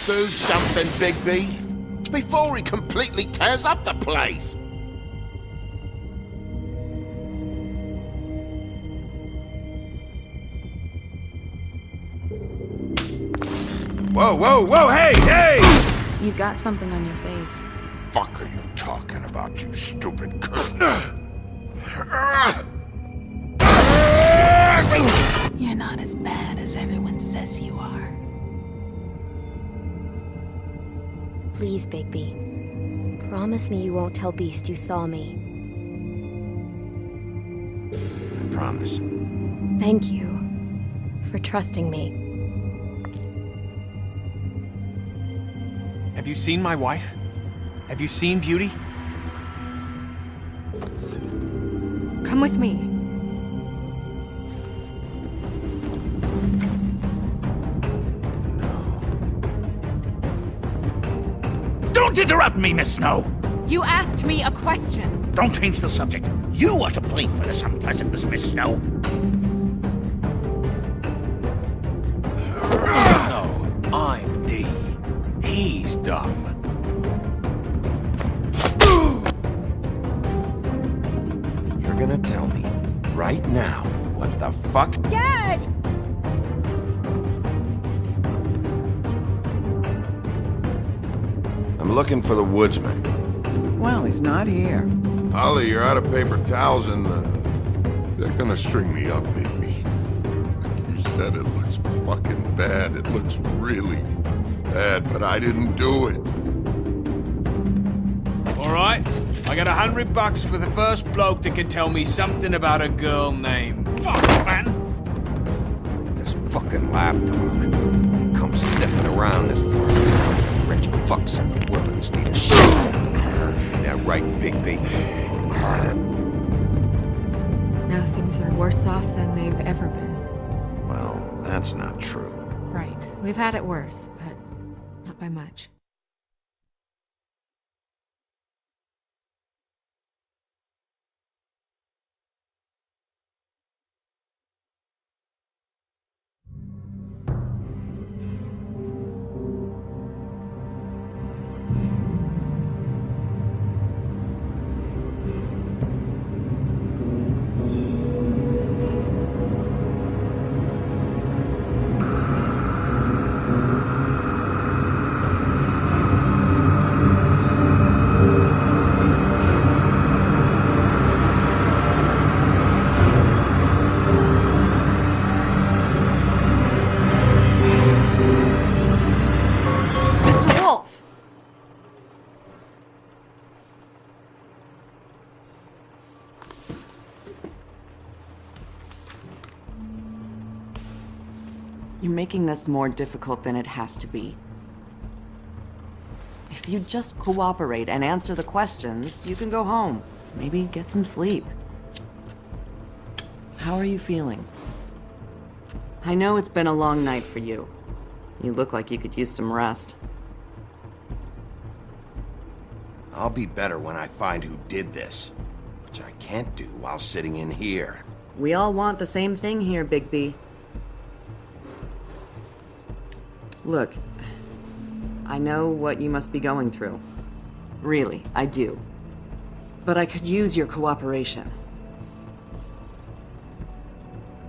Do something, Bigby, before he completely tears up the place. Whoa, whoa, whoa, hey, hey! You've got something on your face. Fuck are you talking about, you stupid cunt? You're not as bad as everyone says you are. Please, Bigby. Promise me you won't tell Beast you saw me. I promise. Thank you for trusting me. Have you seen my wife? Have you seen Beauty? Come with me. Don't interrupt me, Miss Snow! You asked me a question. Don't change the subject. You are to blame for this unpleasantness, Miss Snow. No, I'm D. He's dumb. You're gonna tell me right now what the fuck? Dad! I'm looking for the woodsman. Well, he's not here. Holly, you're out of paper towels and they're gonna string me up, Bigby. Like you said, it looks fucking bad. It looks really bad, but I didn't do it. Alright, I got $100 for the first bloke that can tell me something about a girl named... Fuck, man! This fucking lapdog. He comes sniffing around this part of town. Rich fucks in the Willings need a shit. That right, Bigby? Now things are worse off than they've ever been. Well, that's not true. Right. We've had it worse, but not by much. You're making this more difficult than it has to be. If you just cooperate and answer the questions, you can go home. Maybe get some sleep. How are you feeling? I know it's been a long night for you. You look like you could use some rest. I'll be better when I find who did this, which I can't do while sitting in here. We all want the same thing here, Bigby. Look, I know what you must be going through. Really, I do. But I could use your cooperation.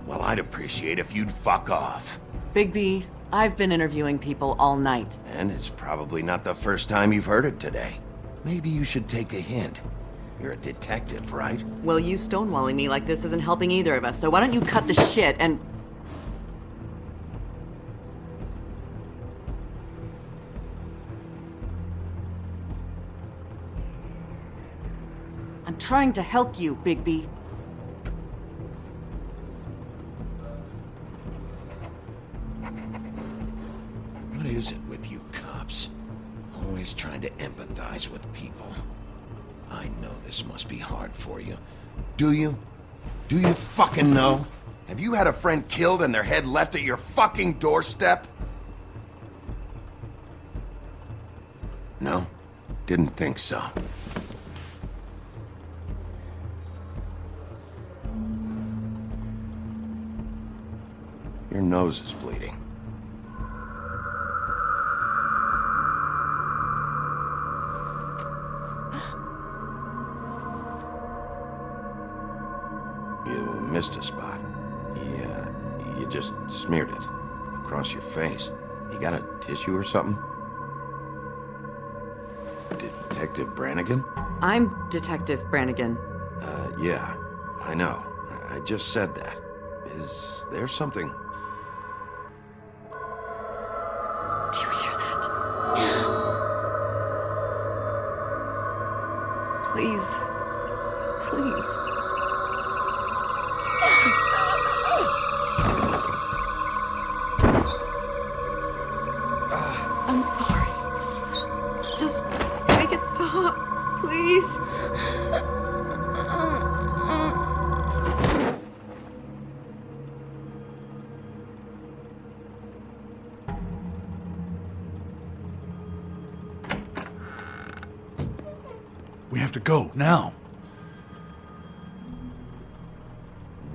Well, I'd appreciate if you'd fuck off. Bigby, I've been interviewing people all night. And it's probably not the first time you've heard it today. Maybe you should take a hint. You're a detective, right? Well, you stonewalling me like this isn't helping either of us, so why don't you cut the shit and... I'm trying to help you, Bigby. What is it with you cops? Always trying to empathize with people. I know this must be hard for you. Do you? Do you fucking know? Have you had a friend killed and their head left at your fucking doorstep? No? Didn't think so. Your nose is bleeding. missed a spot. You just smeared it across your face. You got a tissue or something? Detective Brannigan? I'm Detective Brannigan. Yeah, I know. I just said that. Is there something? Do you hear that? Please. Please. I'm sorry. Just make it stop, please. We have to go, now.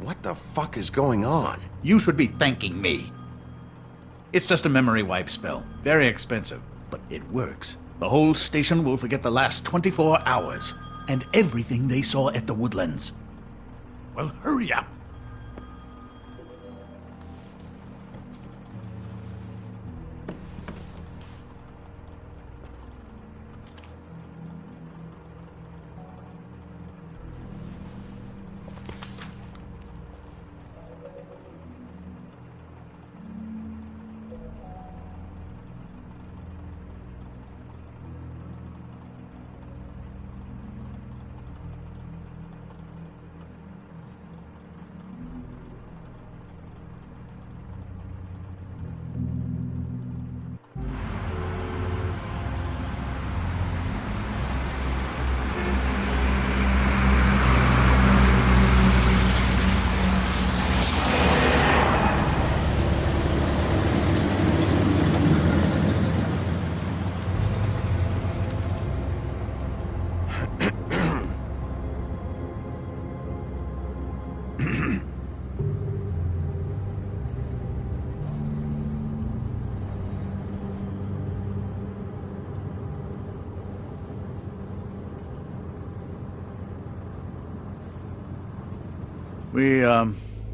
What the fuck is going on? You should be thanking me. It's just a memory wipe spell. Very expensive, but it works. The whole station will forget the last 24 hours and everything they saw at the Woodlands. Well, hurry up.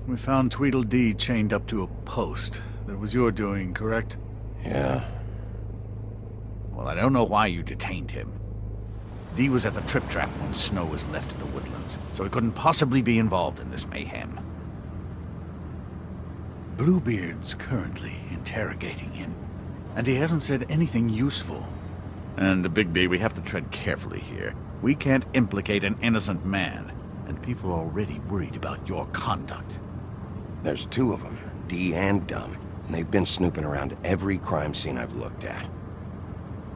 We found Tweedledee chained up to a post. That was your doing, correct? Yeah. Well, I don't know why you detained him. Dee was at the Trip Trap when Snow was left at the Woodlands, so he couldn't possibly be involved in this mayhem. Bluebeard's currently interrogating him, and he hasn't said anything useful. And, Bigby, we have to tread carefully here. We can't implicate an innocent man, and people are already worried about your conduct. There's two of them, Dee and Dumb, and they've been snooping around every crime scene I've looked at.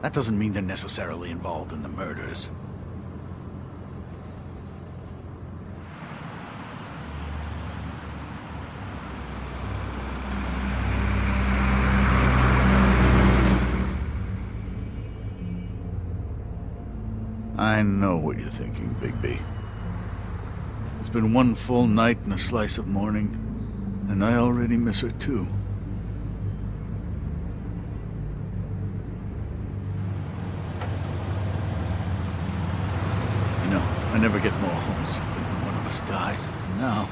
That doesn't mean they're necessarily involved in the murders. I know what you're thinking, Bigby. It's been one full night and a slice of morning, and I already miss her too. You know, I never get more homesick than when one of us dies. Now,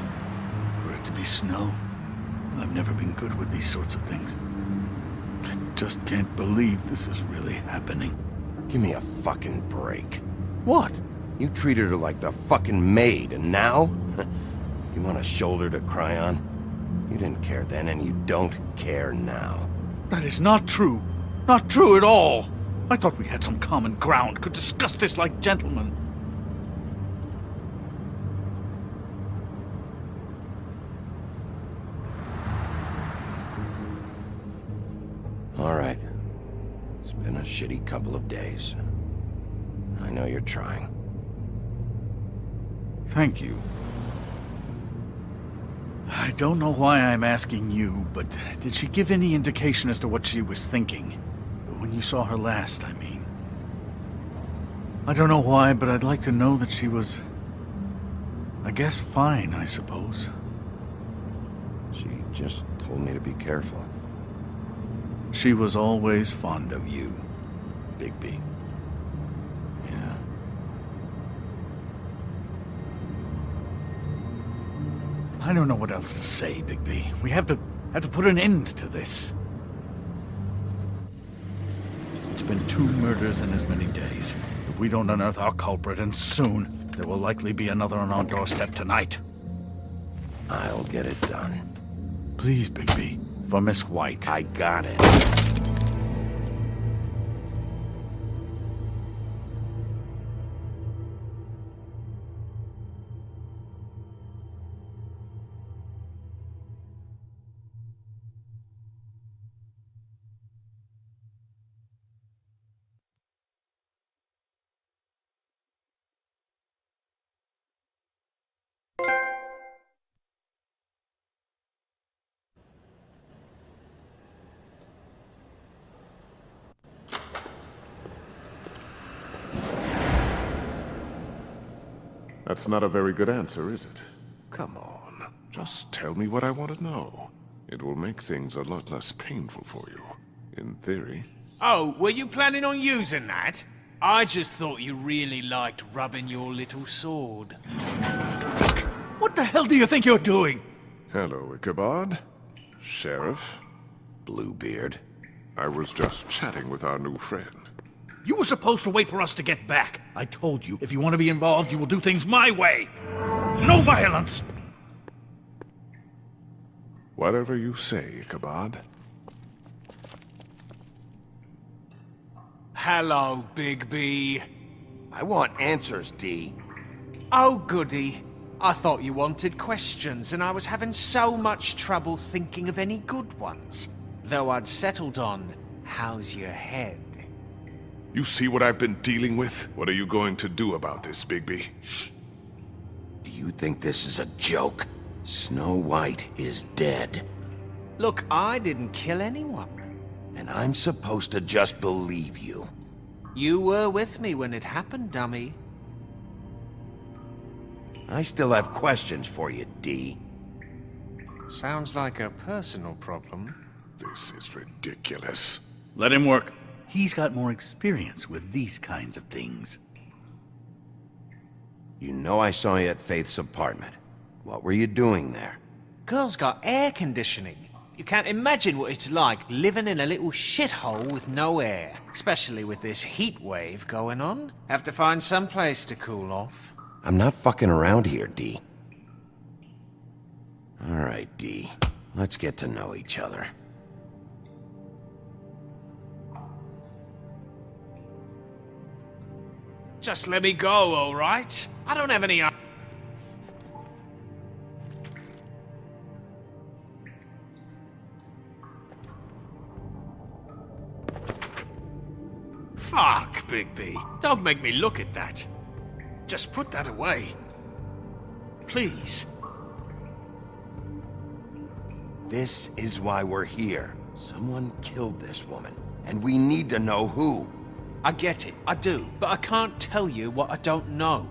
for it to be Snow, I've never been good with these sorts of things. I just can't believe this is really happening. Give me a fucking break. What? You treated her like the fucking maid, and now? You want a shoulder to cry on? You didn't care then, and you don't care now. That is not true. Not true at all. I thought we had some common ground, could discuss this like gentlemen. All right. It's been a shitty couple of days. I know you're trying. Thank you. I don't know why I'm asking you, but did she give any indication as to what she was thinking? When you saw her last, I mean. I don't know why, but I'd like to know that she was... I guess fine, I suppose. She just told me to be careful. She was always fond of you, Bigby. I don't know what else to say, Bigby. We have to put an end to this. It's been 2 murders in as many days. If we don't unearth our culprit, and soon, there will likely be another on our doorstep tonight. I'll get it done. Please, Bigby. For Miss White. I got it. That's not a very good answer, is it? Come on. Just tell me what I want to know. It will make things a lot less painful for you. In theory. Oh, were you planning on using that? I just thought you really liked rubbing your little sword. What the hell do you think you're doing? Hello, Ichabod. Sheriff. Bluebeard. I was just chatting with our new friend. You were supposed to wait for us to get back. I told you, if you want to be involved, you will do things my way. No violence! Whatever you say, Ichabod. Hello, Bigby. I want answers, D. Oh, goody. I thought you wanted questions, and I was having so much trouble thinking of any good ones. Though I'd settled on, how's your head? You see what I've been dealing with? What are you going to do about this, Bigby? Shh. Do you think this is a joke? Snow White is dead. Look, I didn't kill anyone. And I'm supposed to just believe you. You were with me when it happened, dummy. I still have questions for you, D. Sounds like a personal problem. This is ridiculous. Let him work. He's got more experience with these kinds of things. You know I saw you at Faith's apartment. What were you doing there? Girl's got air conditioning. You can't imagine what it's like living in a little shithole with no air. Especially with this heat wave going on. Have to find some place to cool off. I'm not fucking around here, D. All right, D. Let's get to know each other. Just let me go, all right? I don't have any... Fuck, Bigby. Don't make me look at that. Just put that away. Please. This is why we're here. Someone killed this woman, and we need to know who. I get it, I do, but I can't tell you what I don't know.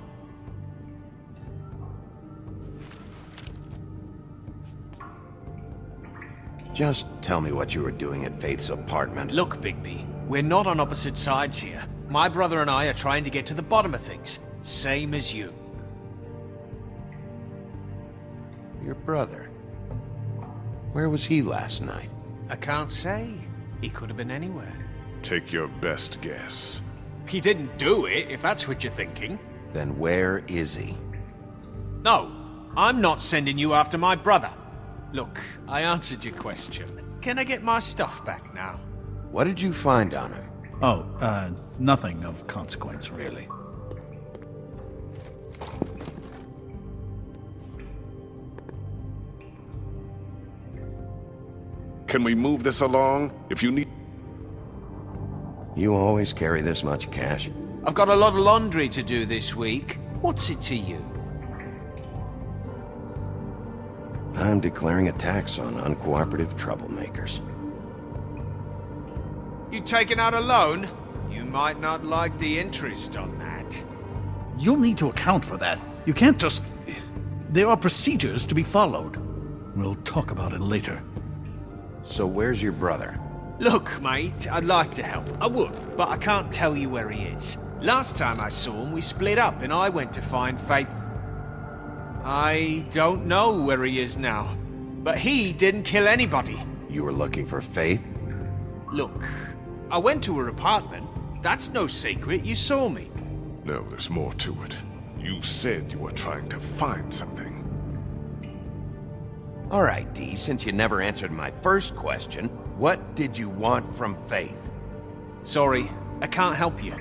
Just tell me what you were doing at Faith's apartment. Look, Bigby, we're not on opposite sides here. My brother and I are trying to get to the bottom of things, same as you. Your brother. Where was he last night? I can't say. He could have been anywhere. Take your best guess. He didn't do it, if that's what you're thinking. Then where is he? No, I'm not sending you after my brother. Look, I answered your question. Can I get my stuff back now? What did you find on him? Oh, nothing of consequence, really. Can we move this along? If you need... You always carry this much cash? I've got a lot of laundry to do this week. What's it to you? I'm declaring a tax on uncooperative troublemakers. You taking out a loan? You might not like the interest on that. You'll need to account for that. You can't just... There are procedures to be followed. We'll talk about it later. So where's your brother? Look, mate, I'd like to help. I would, but I can't tell you where he is. Last time I saw him, we split up and I went to find Faith. I don't know where he is now, but he didn't kill anybody. You were looking for Faith? Look, I went to her apartment. That's no secret, you saw me. No, there's more to it. You said you were trying to find something. All right, Dee, since you never answered my first question, what did you want from Faith? Sorry, I can't help you.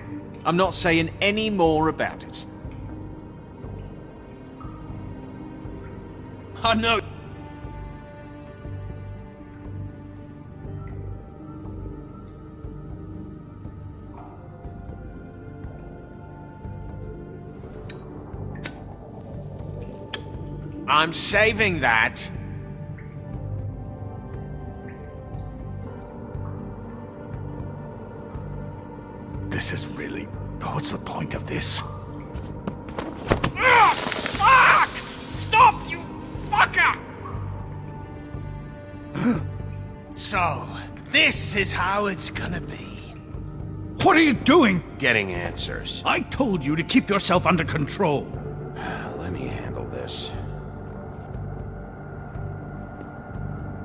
I'm not saying any more about it. I know. I'm saving that. This is really... What's the point of this? Ah! Fuck! Stop, you fucker! So, this is how it's gonna be. What are you doing? Getting answers. I told you to keep yourself under control. Let me handle this.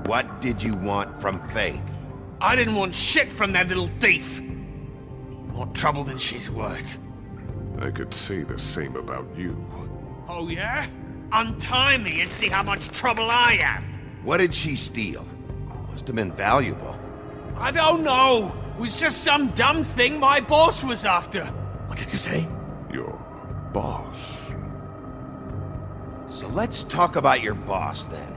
What did you want from Faith? I didn't want shit from that little thief. More trouble than she's worth. I could say the same about you. Oh yeah? Untie me and see how much trouble I am. What did she steal? Must have been valuable. I don't know. It was just some dumb thing my boss was after. What did you say? Your boss. So let's talk about your boss then.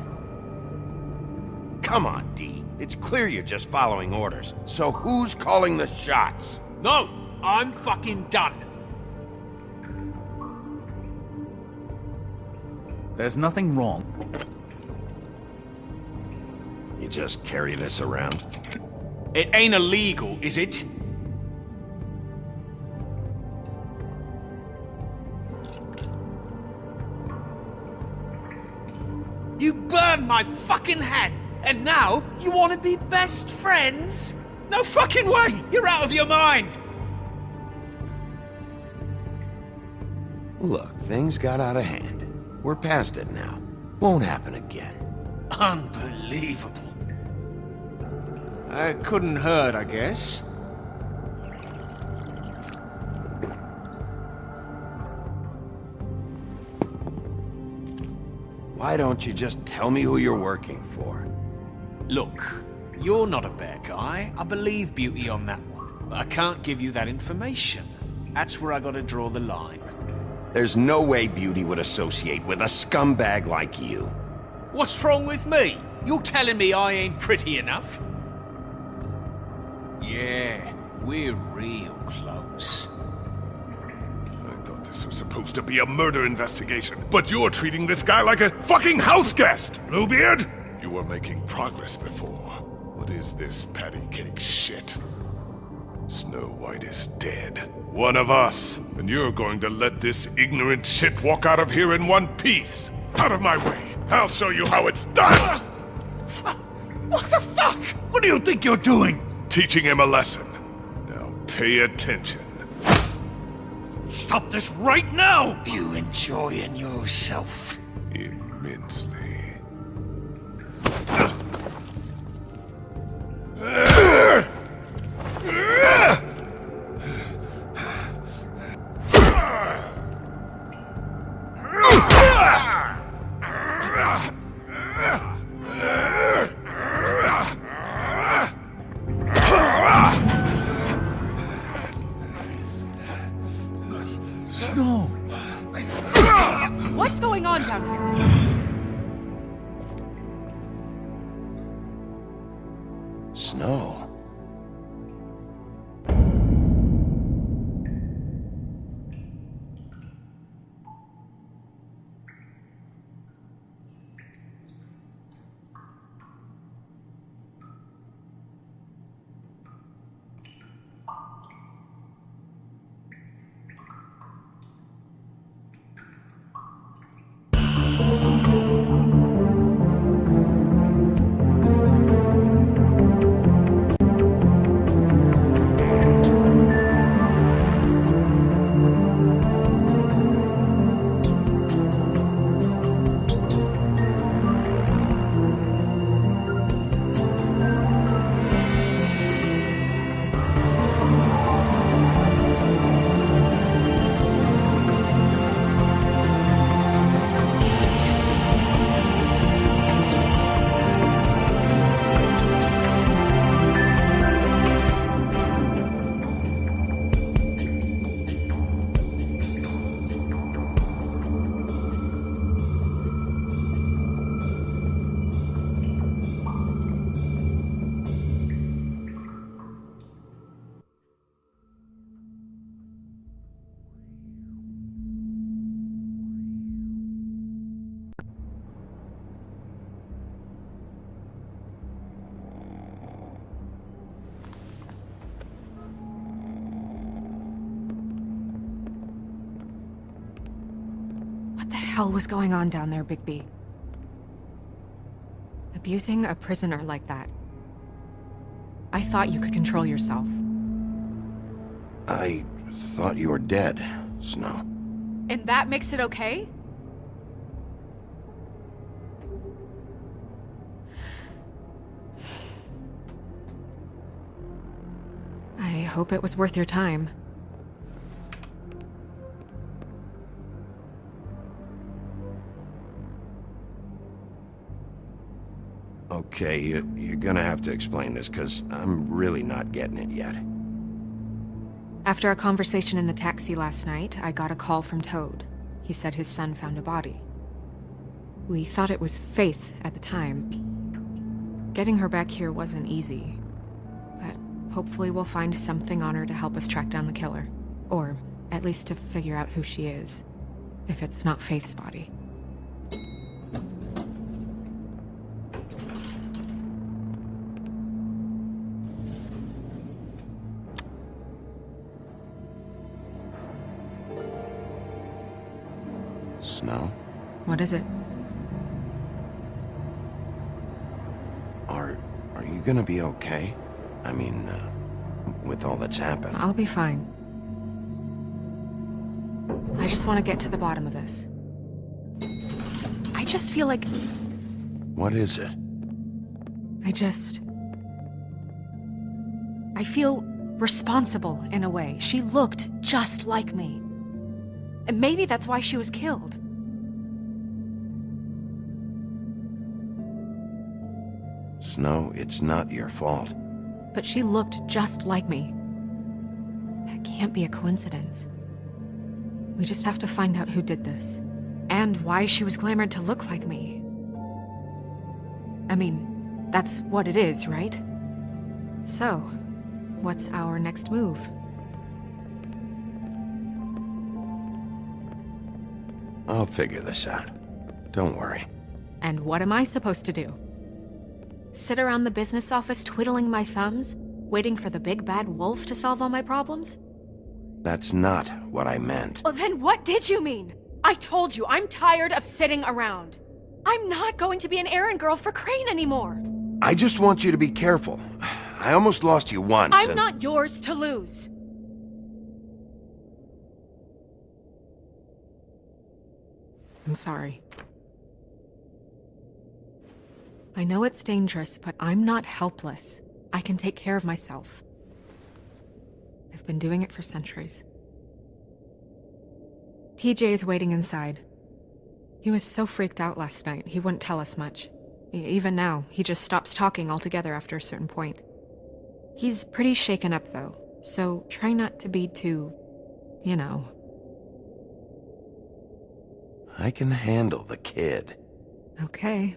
Come on, Dee. It's clear you're just following orders. So who's calling the shots? No, I'm fucking done. There's nothing wrong. You just carry this around? It ain't illegal, is it? You burned my fucking hand, and now you want to be best friends? No fucking way! You're out of your mind! Look, things got out of hand. We're past it now. Won't happen again. Unbelievable. It couldn't hurt, I guess. Why don't you just tell me who you're working for? Look, you're not a bad guy. I believe Beauty on that one. But I can't give you that information. That's where I gotta draw the line. There's no way Beauty would associate with a scumbag like you. What's wrong with me? You're telling me I ain't pretty enough? Yeah, we're real close. I thought this was supposed to be a murder investigation, but you're treating this guy like a fucking house guest! Bluebeard! You were making progress before. What is this patty cake shit? Snow White is dead. One of us. And you're going to let this ignorant shit walk out of here in one piece. Out of my way. I'll show you how it's done! What the fuck? What do you think you're doing? Teaching him a lesson. Now pay attention. Stop this right now! You enjoying yourself? Immensely. Snow! What's going on down here? Snow. hell was going on down there, Bigby? Abusing a prisoner like that. I thought you could control yourself. I thought you were dead, Snow. And that makes it okay? I hope it was worth your time. Okay, you're gonna have to explain this, because I'm really not getting it yet. After a conversation in the taxi last night, I got a call from Toad. He said his son found a body. We thought it was Faith at the time. Getting her back here wasn't easy, but hopefully we'll find something on her to help us track down the killer. Or at least to figure out who she is, if it's not Faith's body. Snow? What is it? Are you gonna be okay? I mean, with all that's happened. I'll be fine. I just want to get to the bottom of this. I just feel like... What is it? I feel responsible in a way. She looked just like me. And maybe that's why she was killed. Snow, it's not your fault. But she looked just like me. That can't be a coincidence. We just have to find out who did this. And why she was glamored to look like me. I mean, that's what it is, right? So, what's our next move? I'll figure this out. Don't worry. And what am I supposed to do? Sit around the business office twiddling my thumbs, waiting for the big bad wolf to solve all my problems? That's not what I meant. Well, then what did you mean? I told you, I'm tired of sitting around. I'm not going to be an errand girl for Crane anymore. I just want you to be careful. I almost lost you once. I'm not yours to lose. I'm sorry. I know it's dangerous, but I'm not helpless. I can take care of myself. I've been doing it for centuries. TJ is waiting inside. He was so freaked out last night, he wouldn't tell us much. Even now, he just stops talking altogether after a certain point. He's pretty shaken up, though, so try not to be too, you know. I can handle the kid. Okay.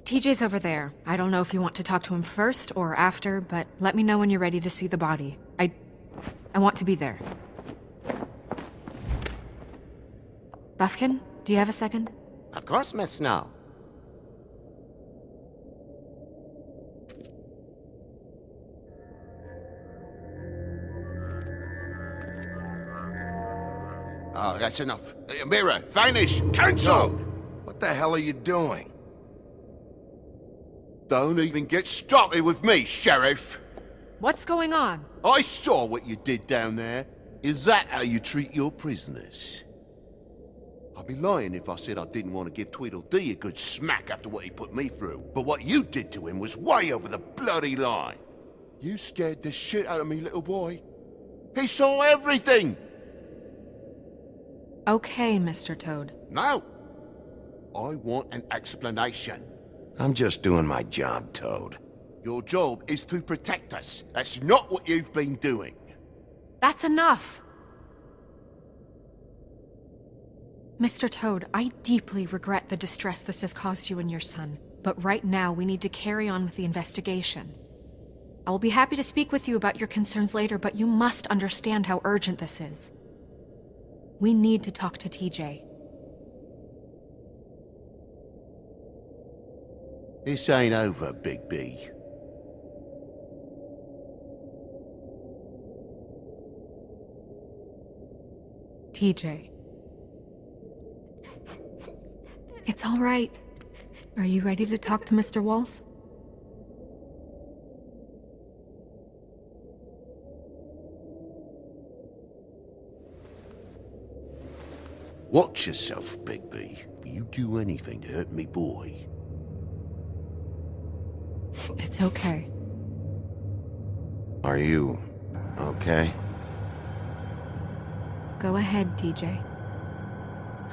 TJ's over there. I don't know if you want to talk to him first or after, but let me know when you're ready to see the body. I want to be there. Buffkin, do you have a second? Of course, Miss Snow. Oh, that's enough. Mirror, vanish, cancel! What the hell are you doing? Don't even get started with me, Sheriff. What's going on? I saw what you did down there. Is that how you treat your prisoners? I'd be lying if I said I didn't want to give Tweedledee a good smack after what he put me through. But what you did to him was way over the bloody line. You scared the shit out of me, little boy. He saw everything! Okay, Mr. Toad. No. I want an explanation. I'm just doing my job, Toad. Your job is to protect us. That's not what you've been doing. That's enough! Mr. Toad, I deeply regret the distress this has caused you and your son. But right now, we need to carry on with the investigation. I will be happy to speak with you about your concerns later, but you must understand how urgent this is. We need to talk to TJ. This ain't over, Big B. TJ. It's all right. Are you ready to talk to Mr. Wolf? Watch yourself, Big B. If you do anything to hurt me boy. It's okay. Are you okay? Go ahead, TJ.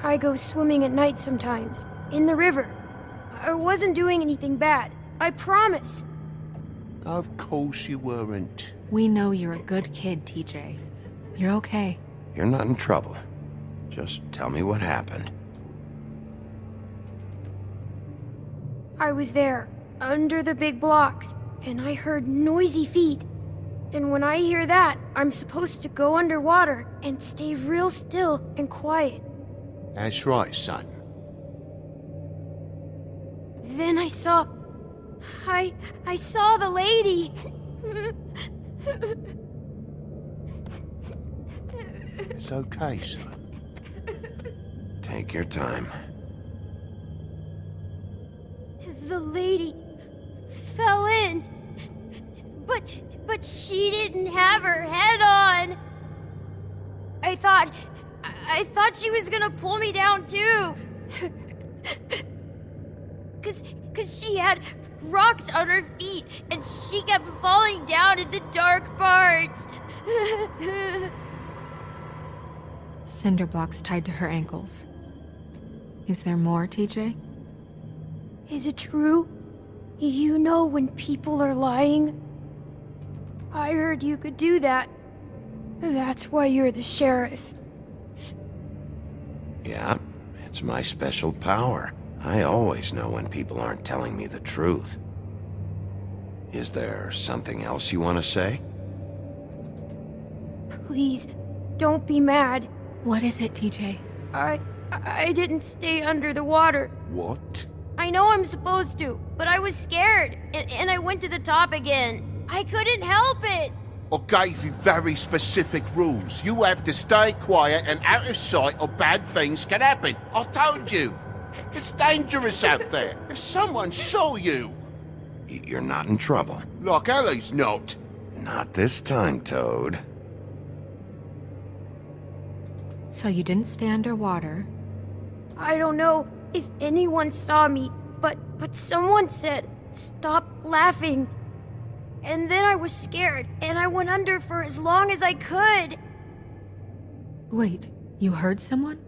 I go swimming at night sometimes, in the river. I wasn't doing anything bad. I promise. Of course you weren't. We know you're a good kid, TJ. You're okay. You're not in trouble. Just tell me what happened. I was there, under the big blocks, and I heard noisy feet. And when I hear that, I'm supposed to go underwater and stay real still and quiet. That's right, son. Then I saw the lady. It's okay, son. Take your time. The lady fell in. But she didn't have her head on. I thought she was gonna pull me down too. Cause she had rocks on her feet and she kept falling down in the dark parts. Cinder blocks tied to her ankles. Is there more, TJ? Is it true? You know when people are lying? I heard you could do that. That's why you're the sheriff. Yeah, it's my special power. I always know when people aren't telling me the truth. Is there something else you want to say? Please, don't be mad. What is it, TJ? I didn't stay under the water. What? I know I'm supposed to, but I was scared, and I went to the top again. I couldn't help it. I gave you very specific rules. You have to stay quiet and out of sight or bad things can happen. I told you. It's dangerous out there. If someone saw you... You're not in trouble. Like Ellie's not. Not this time, Toad. So you didn't stay underwater. I don't know if anyone saw me, but someone said, "Stop laughing." And then I was scared, and I went under for as long as I could. Wait, you heard someone?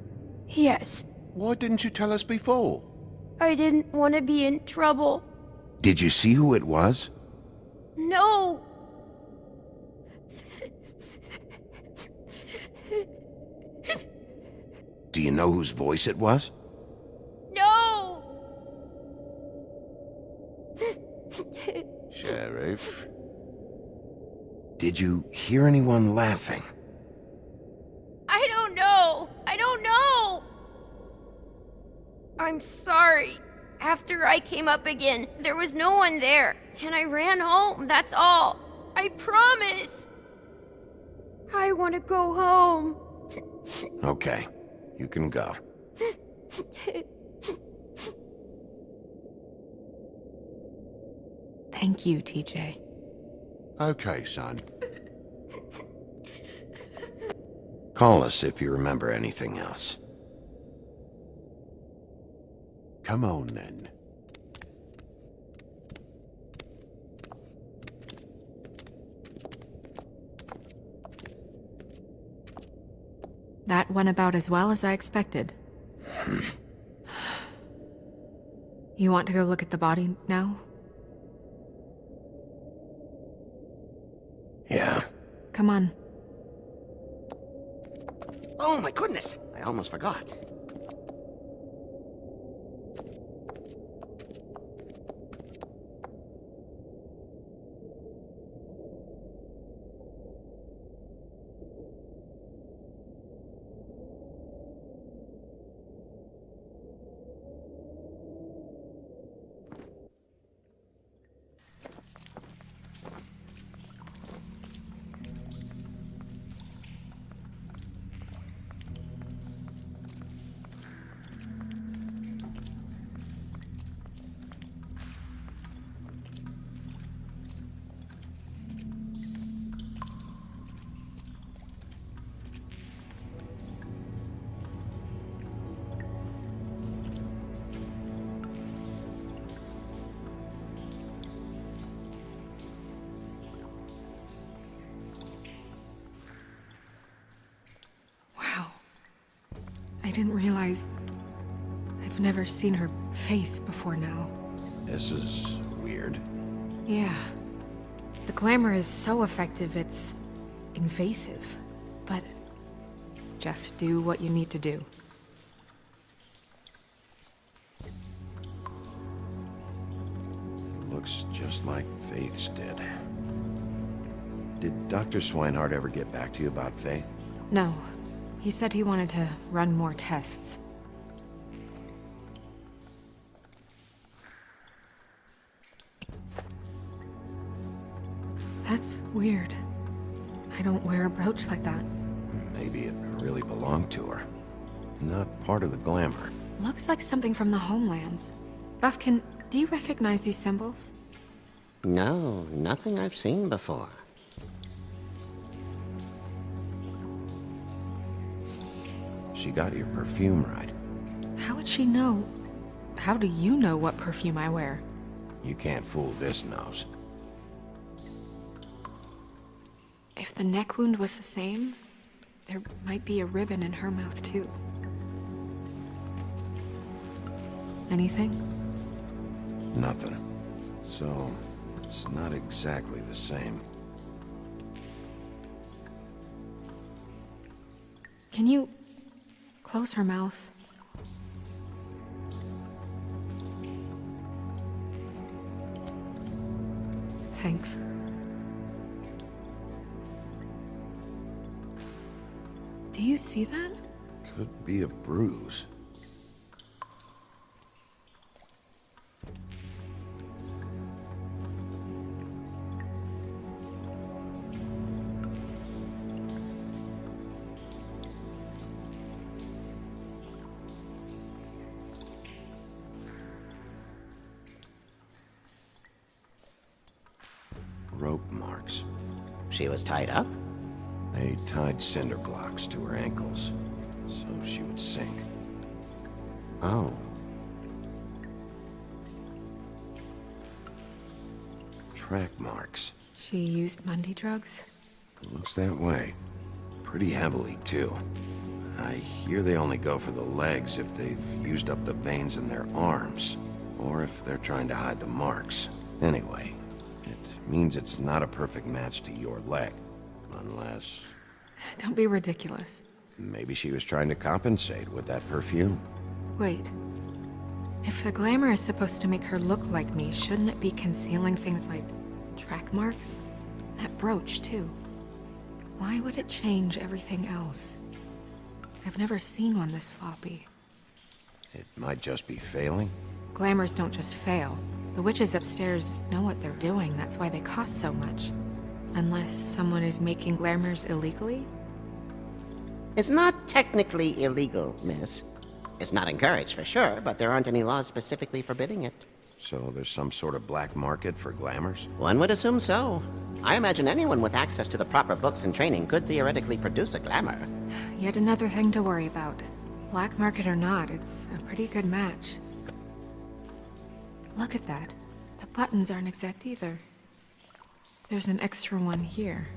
Yes. Why didn't you tell us before? I didn't want to be in trouble. Did you see who it was? No! Do you know whose voice it was? No! Sheriff? Did you hear anyone laughing? I don't know! I don't know! I'm sorry. After I came up again, there was no one there, and I ran home, that's all. I promise! I want to go home. Okay, you can go. Thank you, TJ. Okay, son. Call us if you remember anything else. Come on, then. That went about as well as I expected. You want to go look at the body now? Come on. Oh my goodness! I almost forgot. I didn't realize... I've never seen her face before now. This is weird. Yeah. The glamour is so effective, it's invasive. But just do what you need to do. Looks just like Faith's did. Did Dr. Swinehart ever get back to you about Faith? No. He said he wanted to run more tests. That's weird. I don't wear a brooch like that. Maybe it really belonged to her. Not part of the glamour. Looks like something from the homelands. Buffkin, do you recognize these symbols? No, nothing I've seen before. She got your perfume right. How would she know? How do you know what perfume I wear? You can't fool this nose. If the neck wound was the same, there might be a ribbon in her mouth too. Anything? Nothing. So, it's not exactly the same. Can you close her mouth? Thanks. Do you see that? Could be a bruise. Rope marks. She was tied up? They tied cinder blocks to her ankles, so she would sink. Oh. Track marks. She used Mundy drugs? Looks that way. Pretty heavily, too. I hear they only go for the legs if they've used up the veins in their arms, or if they're trying to hide the marks. Anyway, it means it's not a perfect match to your leg. Unless... Don't be ridiculous. maybe she was trying to compensate with that perfume. Wait. If the glamour is supposed to make her look like me, shouldn't it be concealing things like track marks? That brooch, too. Why would it change everything else? I've never seen one this sloppy. It might just be failing. Glamours don't just fail. The witches upstairs know what they're doing, that's why they cost so much. Unless someone is making glamours illegally? It's not technically illegal, miss. It's not encouraged for sure, but there aren't any laws specifically forbidding it. So there's some sort of black market for glamours? One would assume so. I imagine anyone with access to the proper books and training could theoretically produce a glamour. Yet another thing to worry about. Black market or not, it's a pretty good match. Look at that. The buttons aren't exact either. There's an extra one here.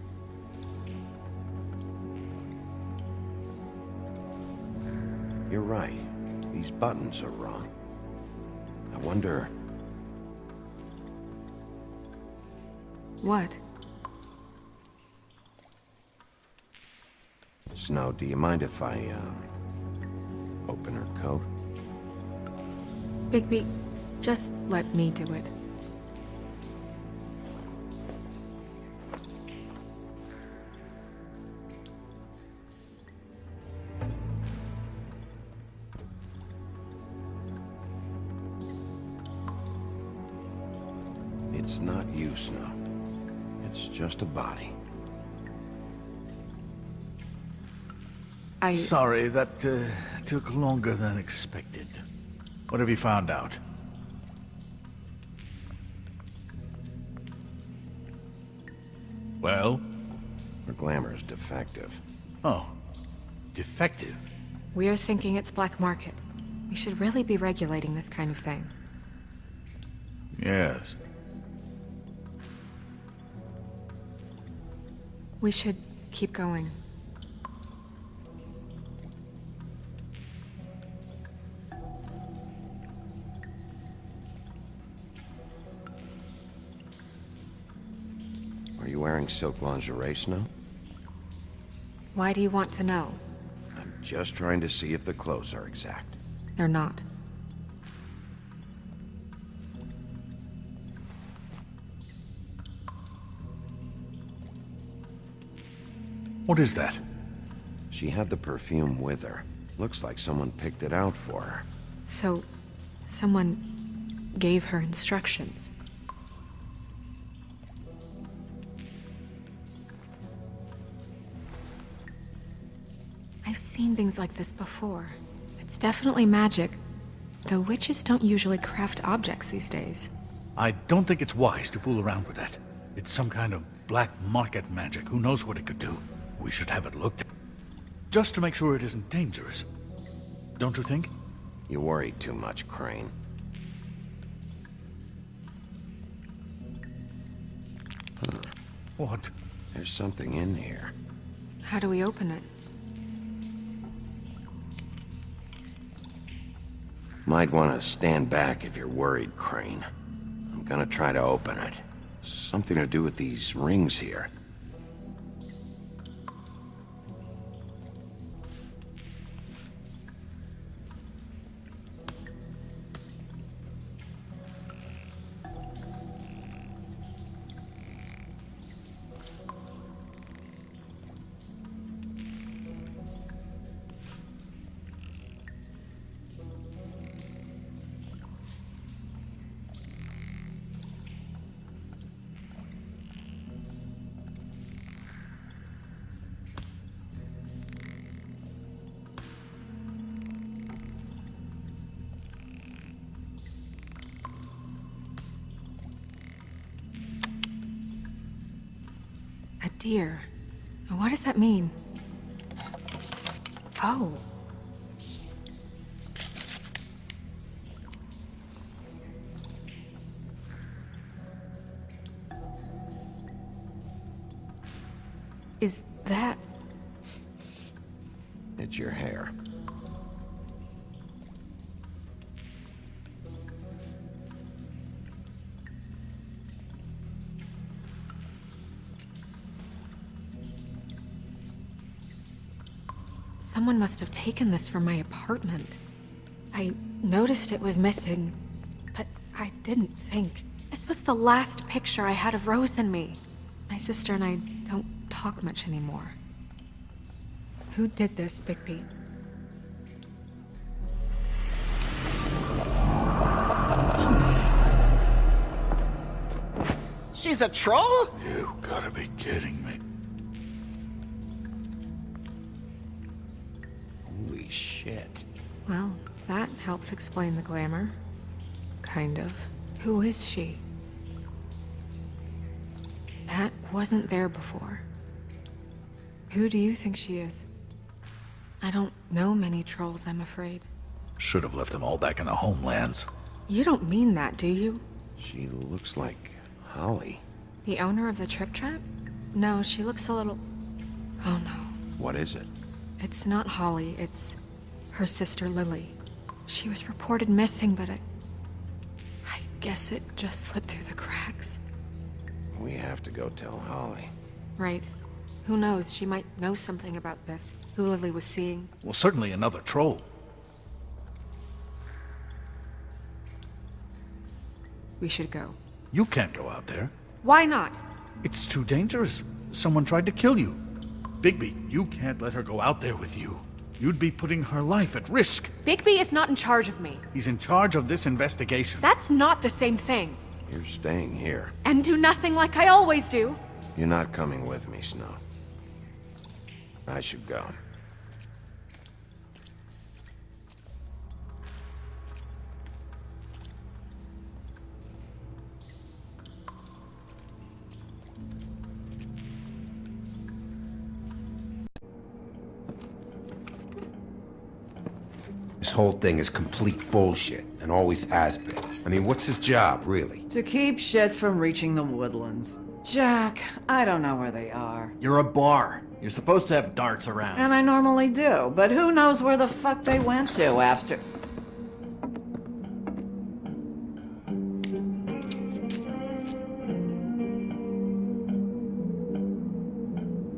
You're right. These buttons are wrong. I wonder... What? Snow, do you mind if I, open her coat? Bigby, just let me do it. It's not you, Snow. It's just a body. Sorry, that took longer than expected. What have you found out? Well? Her glamour's defective. Oh. Defective? We're thinking it's black market. We should really be regulating this kind of thing. Yes. We should keep going. Are you wearing silk lingerie, Snow? Why do you want to know? I'm just trying to see if the clothes are exact. They're not. What is that? She had the perfume with her. Looks like someone picked it out for her. So, someone gave her instructions. I've seen things like this before. It's definitely magic, though witches don't usually craft objects these days. I don't think it's wise to fool around with that. It's some kind of black market magic. Who knows what it could do? We should have it looked at. Just to make sure it isn't dangerous. Don't you think? You worry too much, Crane. Huh. What? There's something in here. How do we open it? Might want to stand back if you're worried, Crane. I'm gonna try to open it. Something to do with these rings here. A deer. What does that mean? Oh. Is that... It's your hair. Someone must have taken this from my apartment. I noticed it was missing, but I didn't think. This was the last picture I had of Rose and me. My sister and I don't talk much anymore. Who did this, Bigby? She's a troll? You gotta be kidding me. Holy shit. Well, that helps explain the glamour. Kind of. Who is she? That wasn't there before. Who do you think she is? I don't know many trolls, I'm afraid. Should have left them all back in the homelands. You don't mean that, do you? She looks like Holly. The owner of the Trip Trap? No, she looks a little... Oh no. What is it? It's not Holly, it's her sister Lily. She was reported missing, but I guess it just slipped through the cracks. We have to go tell Holly. Right. Who knows, she might know something about this. Who Lily was seeing. Well, certainly another troll. We should go. You can't go out there. Why not? It's too dangerous. Someone tried to kill you. Bigby, you can't let her go out there with you. You'd be putting her life at risk. Bigby is not in charge of me. He's in charge of this investigation. That's not the same thing. You're staying here. And do nothing like I always do. You're not coming with me, Snow. I should go. This whole thing is complete bullshit, and always has been. I mean, what's his job, really? To keep shit from reaching the woodlands. Jack, I don't know where they are. You're a bar. You're supposed to have darts around. And I normally do, but who knows where the fuck they went to after...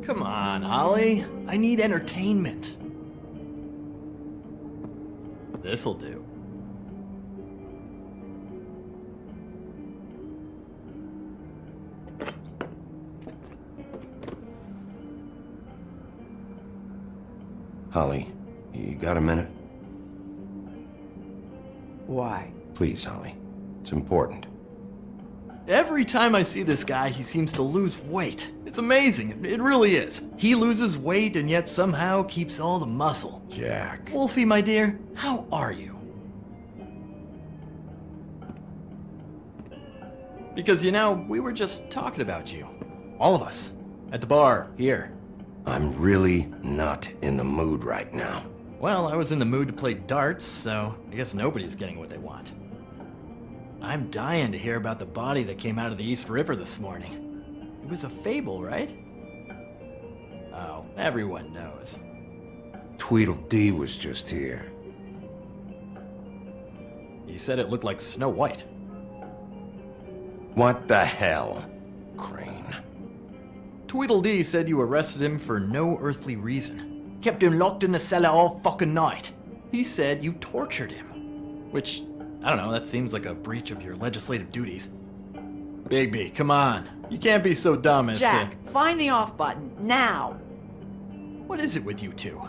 Come on, Holly. I need entertainment. This'll do. Holly, you got a minute? Why? Please, Holly. It's important. Every time I see this guy, he seems to lose weight. It's amazing. It really is. He loses weight and yet somehow keeps all the muscle. Jack. Wolfie, my dear, how are you? Because, you know, we were just talking about you. All of us. At the bar, here. I'm really not in the mood right now. Well, I was in the mood to play darts, so I guess nobody's getting what they want. I'm dying to hear about the body that came out of the East River this morning. It was a fable, right? Oh, everyone knows. Tweedledee was just here. He said it looked like Snow White. What the hell, Crane? Tweedledee said you arrested him for no earthly reason. Kept him locked in the cellar all fucking night. He said you tortured him. Which, I don't know, that seems like a breach of your legislative duties. Bigby, come on. You can't be so dumb as Jack, to... find the off button, now! What is it with you two?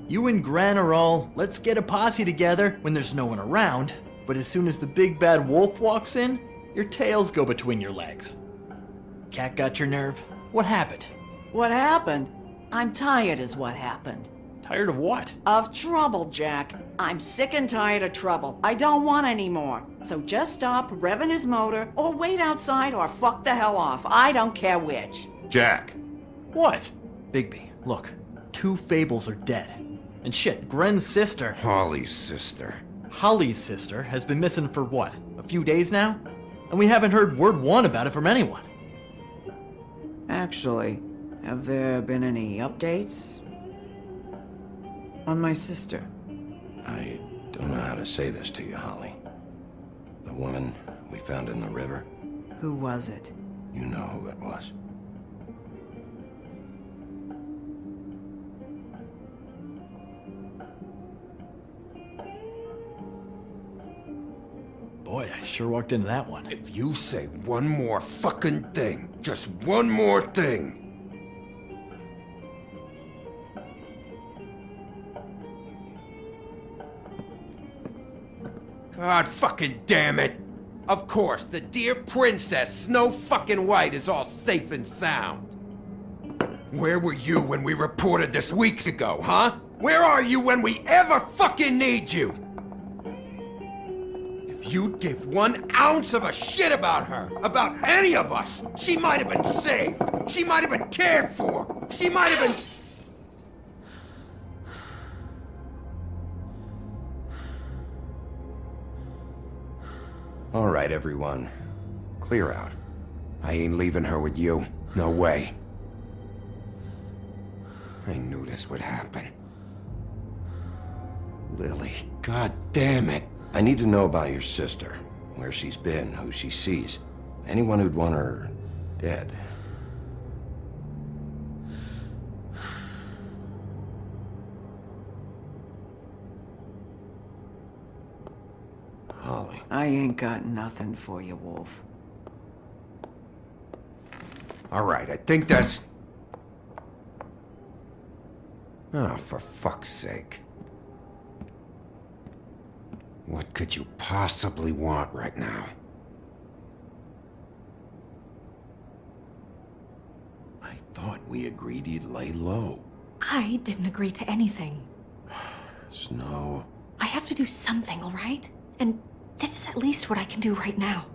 You and Gran are all, let's get a posse together when there's no one around, but as soon as the big bad wolf walks in, your tails go between your legs. Cat got your nerve? What happened? What happened? I'm tired is what happened. Tired of what? Of trouble, Jack. I'm sick and tired of trouble. I don't want any more. So just stop revving his motor, or wait outside, or fuck the hell off. I don't care which. Jack. What? Bigby, look. 2 Fables are dead. And shit, Gren's sister... Holly's sister. Holly's sister has been missing for what? A few days now? And we haven't heard word one about it from anyone. Actually, have there been any updates? On my sister? I don't know how to say this to you, Holly. The woman we found in the river. Who was it? You know who it was. Boy, I sure walked into that one. If you say one more fucking thing, just one more thing. God fucking damn it! Of course, the dear princess Snow fucking White is all safe and sound. Where were you when we reported this weeks ago, huh? Where are you when we ever fucking need you? If you'd give 1 ounce of a shit about her, about any of us, she might have been saved. She might have been cared for. She might have been... All right, everyone. Clear out. I ain't leaving her with you. No way. I knew this would happen. Lily, god damn it. I need to know about your sister. Where she's been, who she sees. Anyone who'd want her dead. I ain't got nothing for you, Wolf. All right, I think that's... Oh, for fuck's sake. What could you possibly want right now? I thought we agreed you'd lay low. I didn't agree to anything. Snow. I have to do something, all right? And this is at least what I can do right now.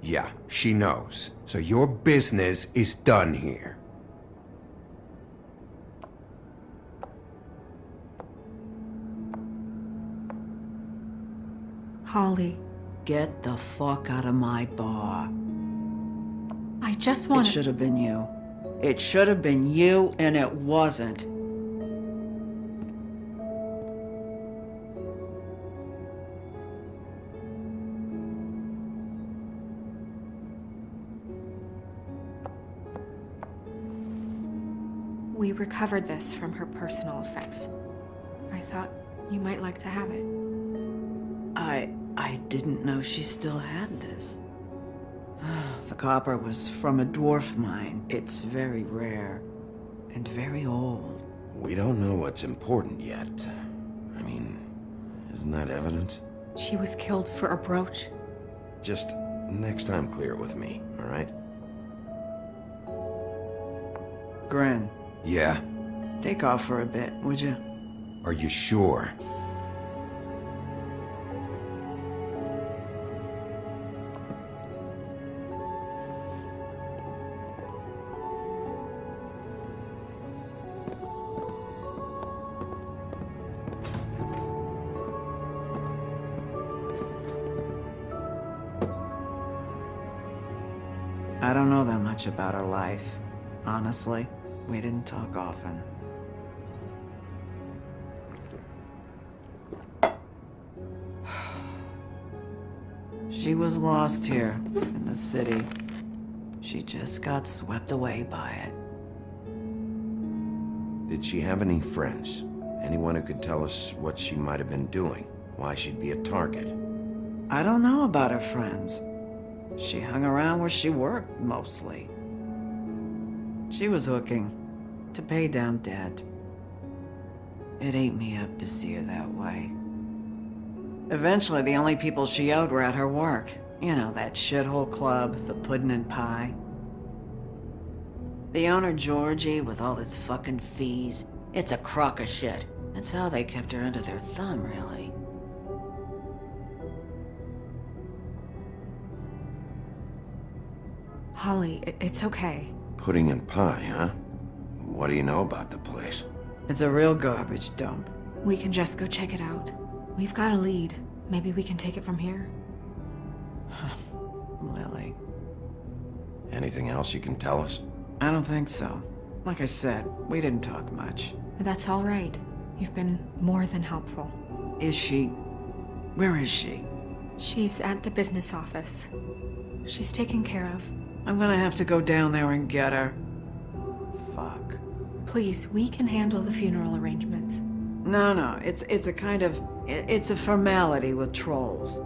Yeah, she knows. So your business is done here. Holly, Get the fuck out of my bar. I just It want should have been you. It should have been you, and it wasn't. We recovered this from her personal effects. I thought you might like to have it. I didn't know she still had this. The copper was from a dwarf mine. It's very rare and very old. We don't know what's important yet. I mean, isn't that evidence? She was killed for a brooch. Just next time clear it with me, all right? Gren, Yeah? take off for a bit, would you? Are you sure? I don't know that much about her life. Honestly, we didn't talk often. She was lost here, in the city. She just got swept away by it. Did she have any friends? Anyone who could tell us what she might have been doing? Why she'd be a target? I don't know about her friends. She hung around where she worked, mostly. She was hooking to pay down debt. It ate me up to see her that way. Eventually, the only people she owed were at her work. You know, that shithole club, the Puddin' and Pie. The owner, Georgie, with all his fucking fees, it's a crock of shit. That's how they kept her under their thumb, really. Holly, it's okay. Pudding and pie, huh? What do you know about the place? It's a real garbage dump. We can just go check it out. We've got a lead. Maybe we can take it from here. Lily. Anything else you can tell us? I don't think so. Like I said, we didn't talk much. But that's all right. You've been more than helpful. Is she... Where is she? She's at the business office. She's taken care of. I'm gonna have to go down there and get her. Fuck. Please, we can handle the funeral arrangements. No, it's a kind of... It's a formality with trolls.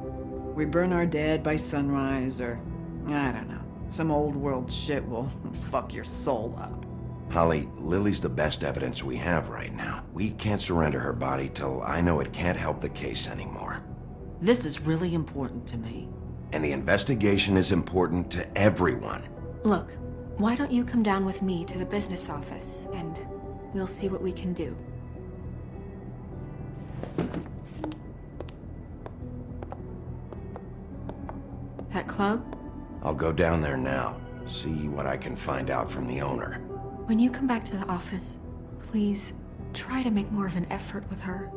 We burn our dead by sunrise, or... I don't know. Some old world shit will fuck your soul up. Holly, Lily's the best evidence we have right now. We can't surrender her body till I know it can't help the case anymore. This is really important to me. And the investigation is important to everyone. Look, why don't you come down with me to the business office, and we'll see what we can do. That club? I'll go down there now, see what I can find out from the owner. When you come back to the office, please try to make more of an effort with her.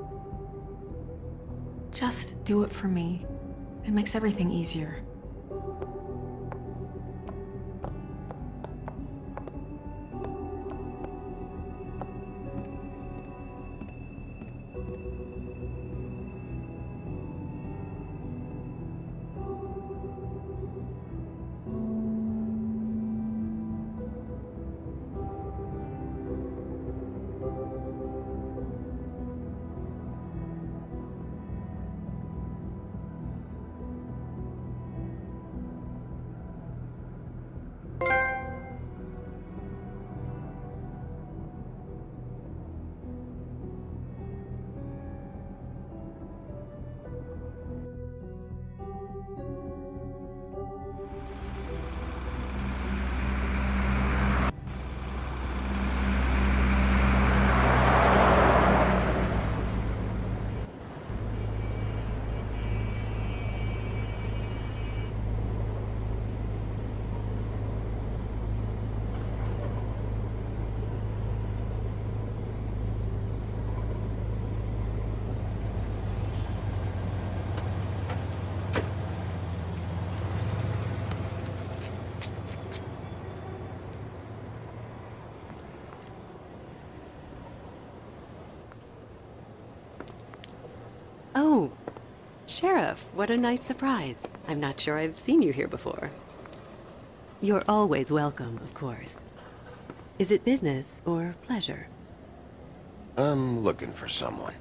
Just do it for me. It makes everything easier. Sheriff, what a nice surprise. I'm not sure I've seen you here before. You're always welcome, of course. Is it business or pleasure? I'm looking for someone.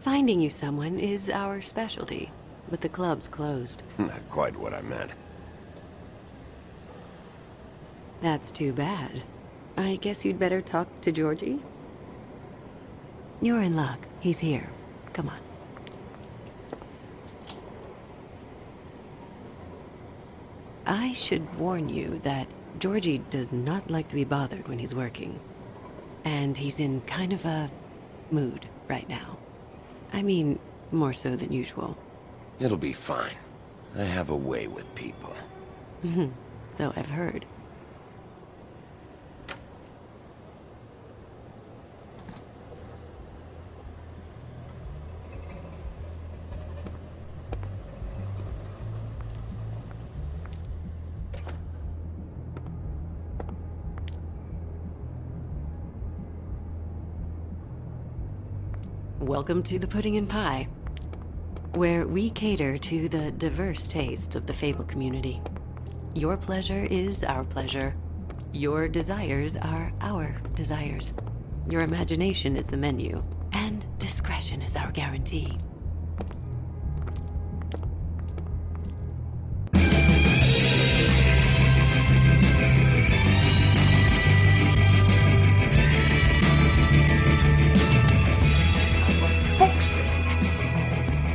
Finding you someone is our specialty, but the club's closed. Not quite what I meant. That's too bad. I guess you'd better talk to Georgie? You're in luck. He's here. Come on. I should warn you that Georgie does not like to be bothered when he's working. And he's in kind of a mood right now. I mean, more so than usual. It'll be fine. I have a way with people. So I've heard. Welcome to the Pudding and Pie, where we cater to the diverse tastes of the Fable community. Your pleasure is our pleasure. Your desires are our desires. Your imagination is the menu, and discretion is our guarantee.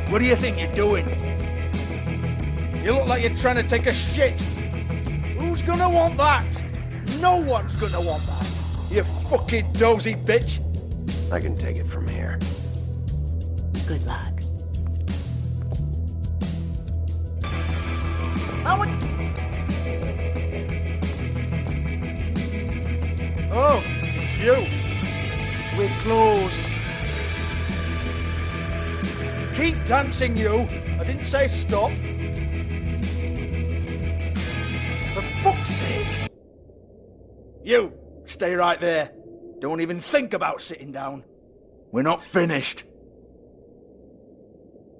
What do you think you're doing? You look like you're trying to take a shit. Who's gonna want that? No one's gonna want that. You fucking dozy bitch. I can take it from here. Good luck. Oh, it's you. We're closed. Keep dancing, you. I didn't say stop. For fuck's sake. You, stay right there. Don't even think about sitting down. We're not finished.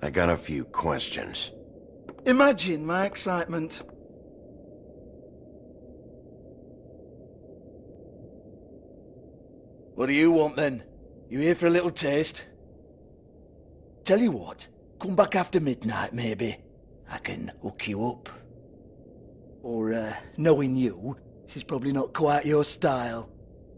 I got a few questions. Imagine my excitement. What do you want then? You here for a little taste? Tell you what, come back after midnight maybe. I can hook you up. Or, knowing you, she's probably not quite your style.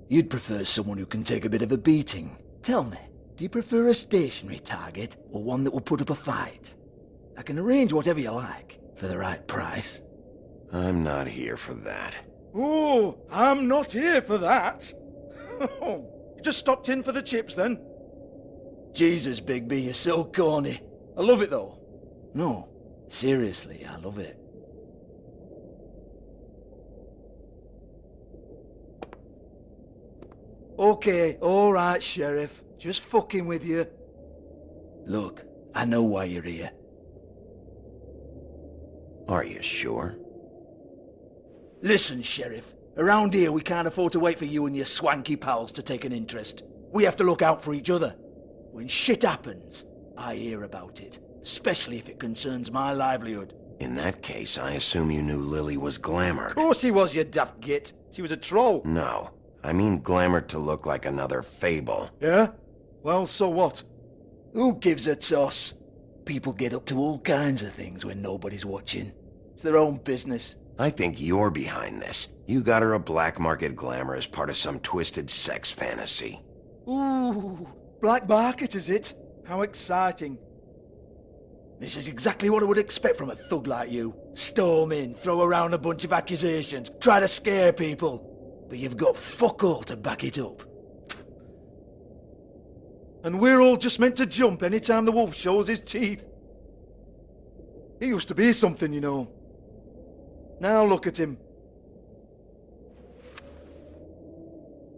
You'd prefer someone who can take a bit of a beating. Tell me, do you prefer a stationary target or one that will put up a fight? I can arrange whatever you like, for the right price. I'm not here for that. Oh, I'm not here for that. You just stopped in for the chips then? Jesus, Bigby, you're so corny. I love it though. No, seriously, I love it. Okay, alright, Sheriff. Just fucking with you. Look, I know why you're here. Are you sure? Listen, Sheriff. Around here, we can't afford to wait for you and your swanky pals to take an interest. We have to look out for each other. When shit happens, I hear about it. Especially if it concerns my livelihood. In that case, I assume you knew Lily was glamored. Of course she was, you daft git. She was a troll. No. I mean glamored to look like another Fable. Yeah? Well, so what? Who gives a toss? People get up to all kinds of things when nobody's watching. It's their own business. I think you're behind this. You got her a black market glamour as part of some twisted sex fantasy. Ooh, black market is it? How exciting. This is exactly what I would expect from a thug like you. Storm in, throw around a bunch of accusations, try to scare people. But you've got fuck all to back it up. And we're all just meant to jump any time the wolf shows his teeth. He used to be something, you know. Now look at him.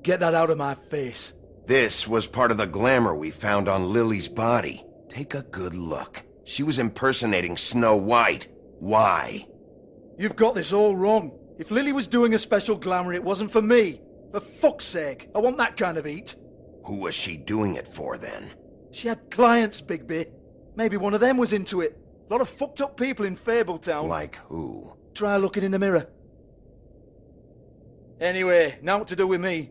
Get that out of my face. This was part of the glamour we found on Lily's body. Take a good look. She was impersonating Snow White. Why? You've got this all wrong. If Lily was doing a special glamour, it wasn't for me. For fuck's sake, I want that kind of eat. Who was she doing it for, then? She had clients, Bigby. Maybe one of them was into it. A lot of fucked up people in Fabletown. Like who? Try looking in the mirror. Anyway, now what to do with me.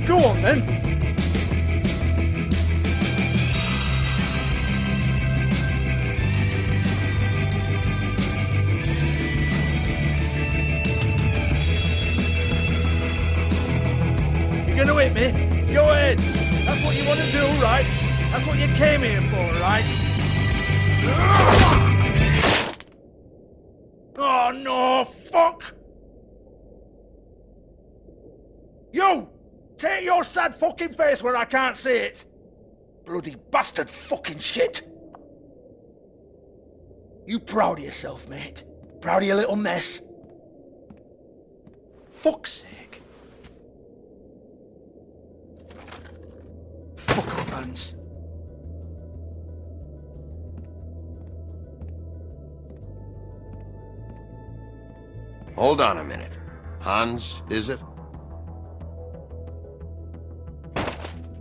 Go on then. You're gonna hit me? Go ahead. That's what you want to do, right? That's what you came here for, right? Oh no, fuck! You! Take your sad fucking face where I can't see it! Bloody bastard fucking shit! You proud of yourself, mate? Proud of your little mess? Fuck's sake. Fuck off, Hans. Hold on a minute. Hans, is it?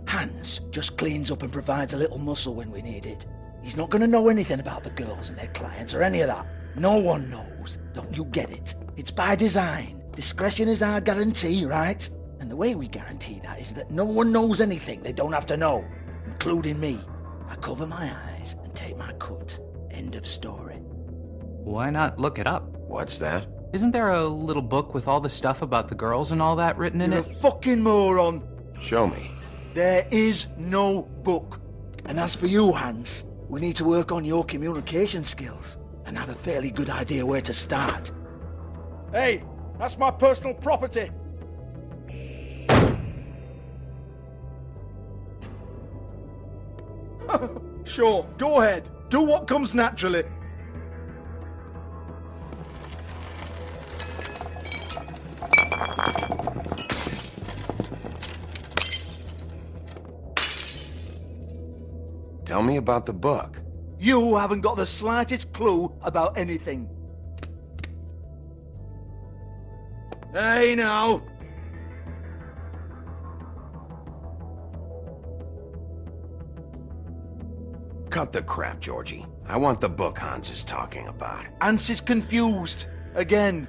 Hans just cleans up and provides a little muscle when we need it. He's not gonna know anything about the girls and their clients or any of that. No one knows. Don't you get it? It's by design. Discretion is our guarantee, right? And the way we guarantee that is that no one knows anything they don't have to know, including me. I cover my eyes and take my cut. End of story. Why not look it up? What's that? Isn't there a little book with all the stuff about the girls and all that written in You're it? a fucking moron. Show me. There is no book. And as for you, Hans, we need to work on your communication skills and have a fairly good idea where to start. Hey, that's my personal property. Sure, go ahead. Do what comes naturally. Tell me about the book. You haven't got the slightest clue about anything. Hey, now. Cut the crap, Georgie. I want the book Hans is talking about. Hans is confused. Again.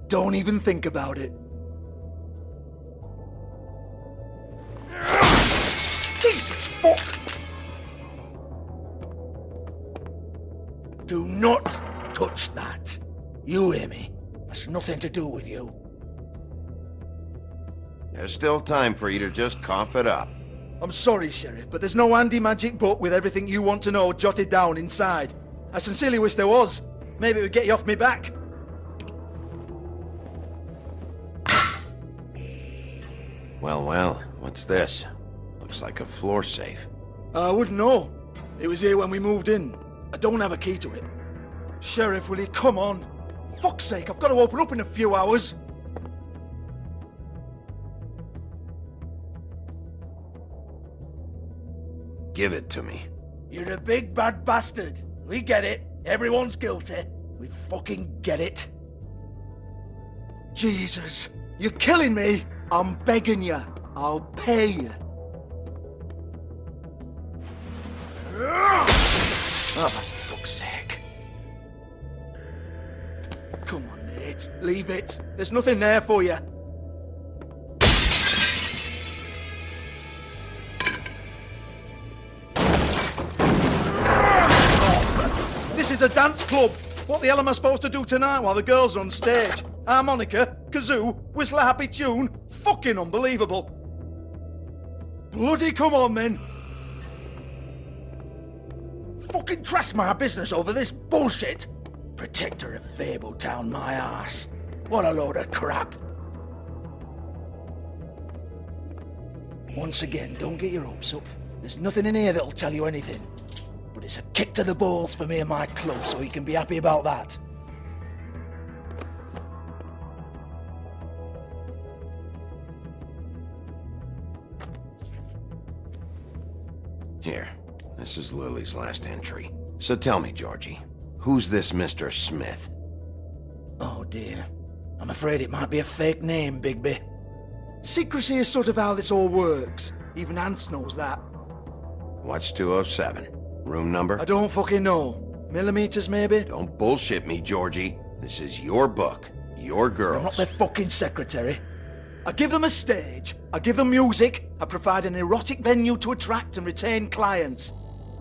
Don't even think about it. Jesus fuck! Do not touch that. You hear me? That's nothing to do with you. There's still time for you to just cough it up. I'm sorry, Sheriff, but there's no handy magic book with everything you want to know jotted down inside. I sincerely wish there was. Maybe it would get you off me back. Well, what's this? Looks like a floor safe. I wouldn't know. It was here when we moved in. I don't have a key to it. Sheriff, will you come on? Fuck's sake, I've got to open up in a few hours. Give it to me. You're a big bad bastard. We get it. Everyone's guilty. We fucking get it. Jesus, you're killing me. I'm begging you. I'll pay you. Oh, for fuck's sake. Come on, Nate. Leave it. There's nothing there for you. This is a dance club. What the hell am I supposed to do tonight while the girls are on stage? Harmonica, kazoo, whistle a happy tune? Fucking unbelievable. Bloody come on, then. Fucking trash my business over this bullshit. Protector of Fabletown, my ass. What a load of crap. Once again, don't get your hopes up. There's nothing in here that'll tell you anything. But it's a kick to the balls for me and my club, so you can be happy about that. Here, this is Lily's last entry. So tell me, Georgie, who's this Mr. Smith? Oh dear. I'm afraid it might be a fake name, Bigby. Secrecy is sort of how this all works. Even Ants knows that. What's 207? Room number? I don't fucking know. Millimeters, maybe? Don't bullshit me, Georgie. This is your book. Your girls. I'm not their fucking secretary. I give them a stage, I give them music, I provide an erotic venue to attract and retain clients.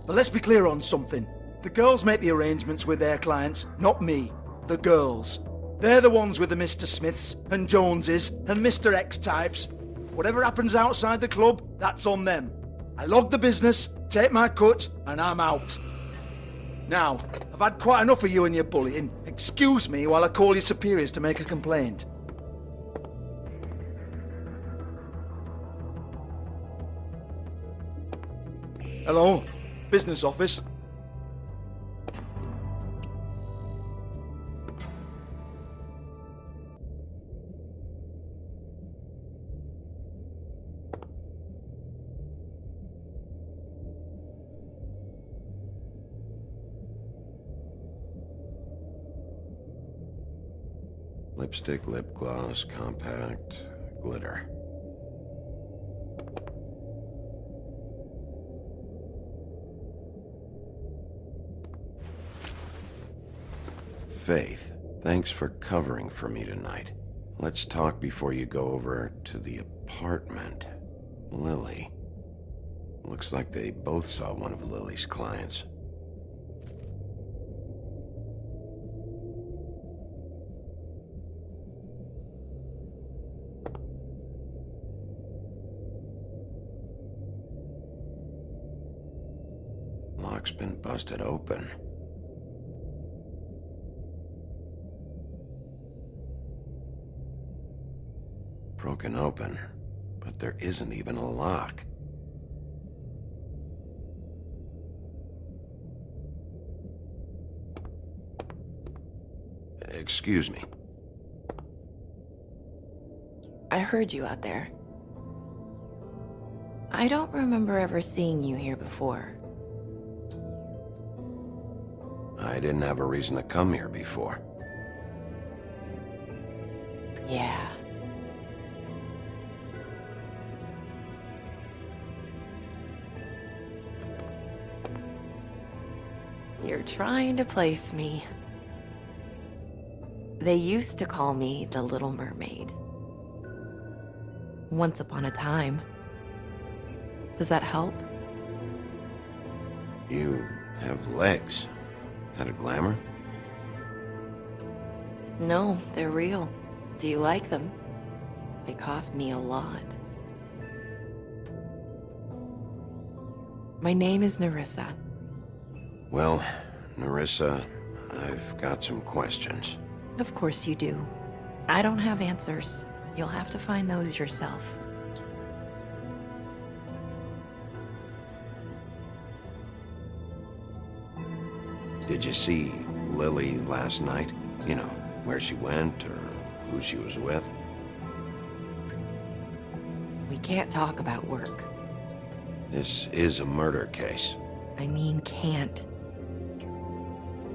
But let's be clear on something. The girls make the arrangements with their clients, not me. The girls. They're the ones with the Mr. Smiths and Joneses and Mr. X types. Whatever happens outside the club, that's on them. I log the business, take my cut, and I'm out. Now, I've had quite enough of you and your bullying. Excuse me while I call your superiors to make a complaint. Hello? Business office? Lipstick, lip gloss, compact, glitter. Faith, thanks for covering for me tonight. Let's talk before you go over to the apartment. Lily. Looks like they both saw one of Lily's clients. Lock's been busted open. Broken open, but there isn't even a lock. Excuse me. I heard you out there. I don't remember ever seeing you here before. I didn't have a reason to come here before. Yeah. You're trying to place me. They used to call me the Little Mermaid. Once upon a time. Does that help? You have legs. Had a glamour? No, they're real. Do you like them? They cost me a lot. My name is Nerissa. Well, Nerissa, I've got some questions. Of course you do. I don't have answers. You'll have to find those yourself. Did you see Lily last night? You know, where she went or who she was with? We can't talk about work. This is a murder case. I mean can't.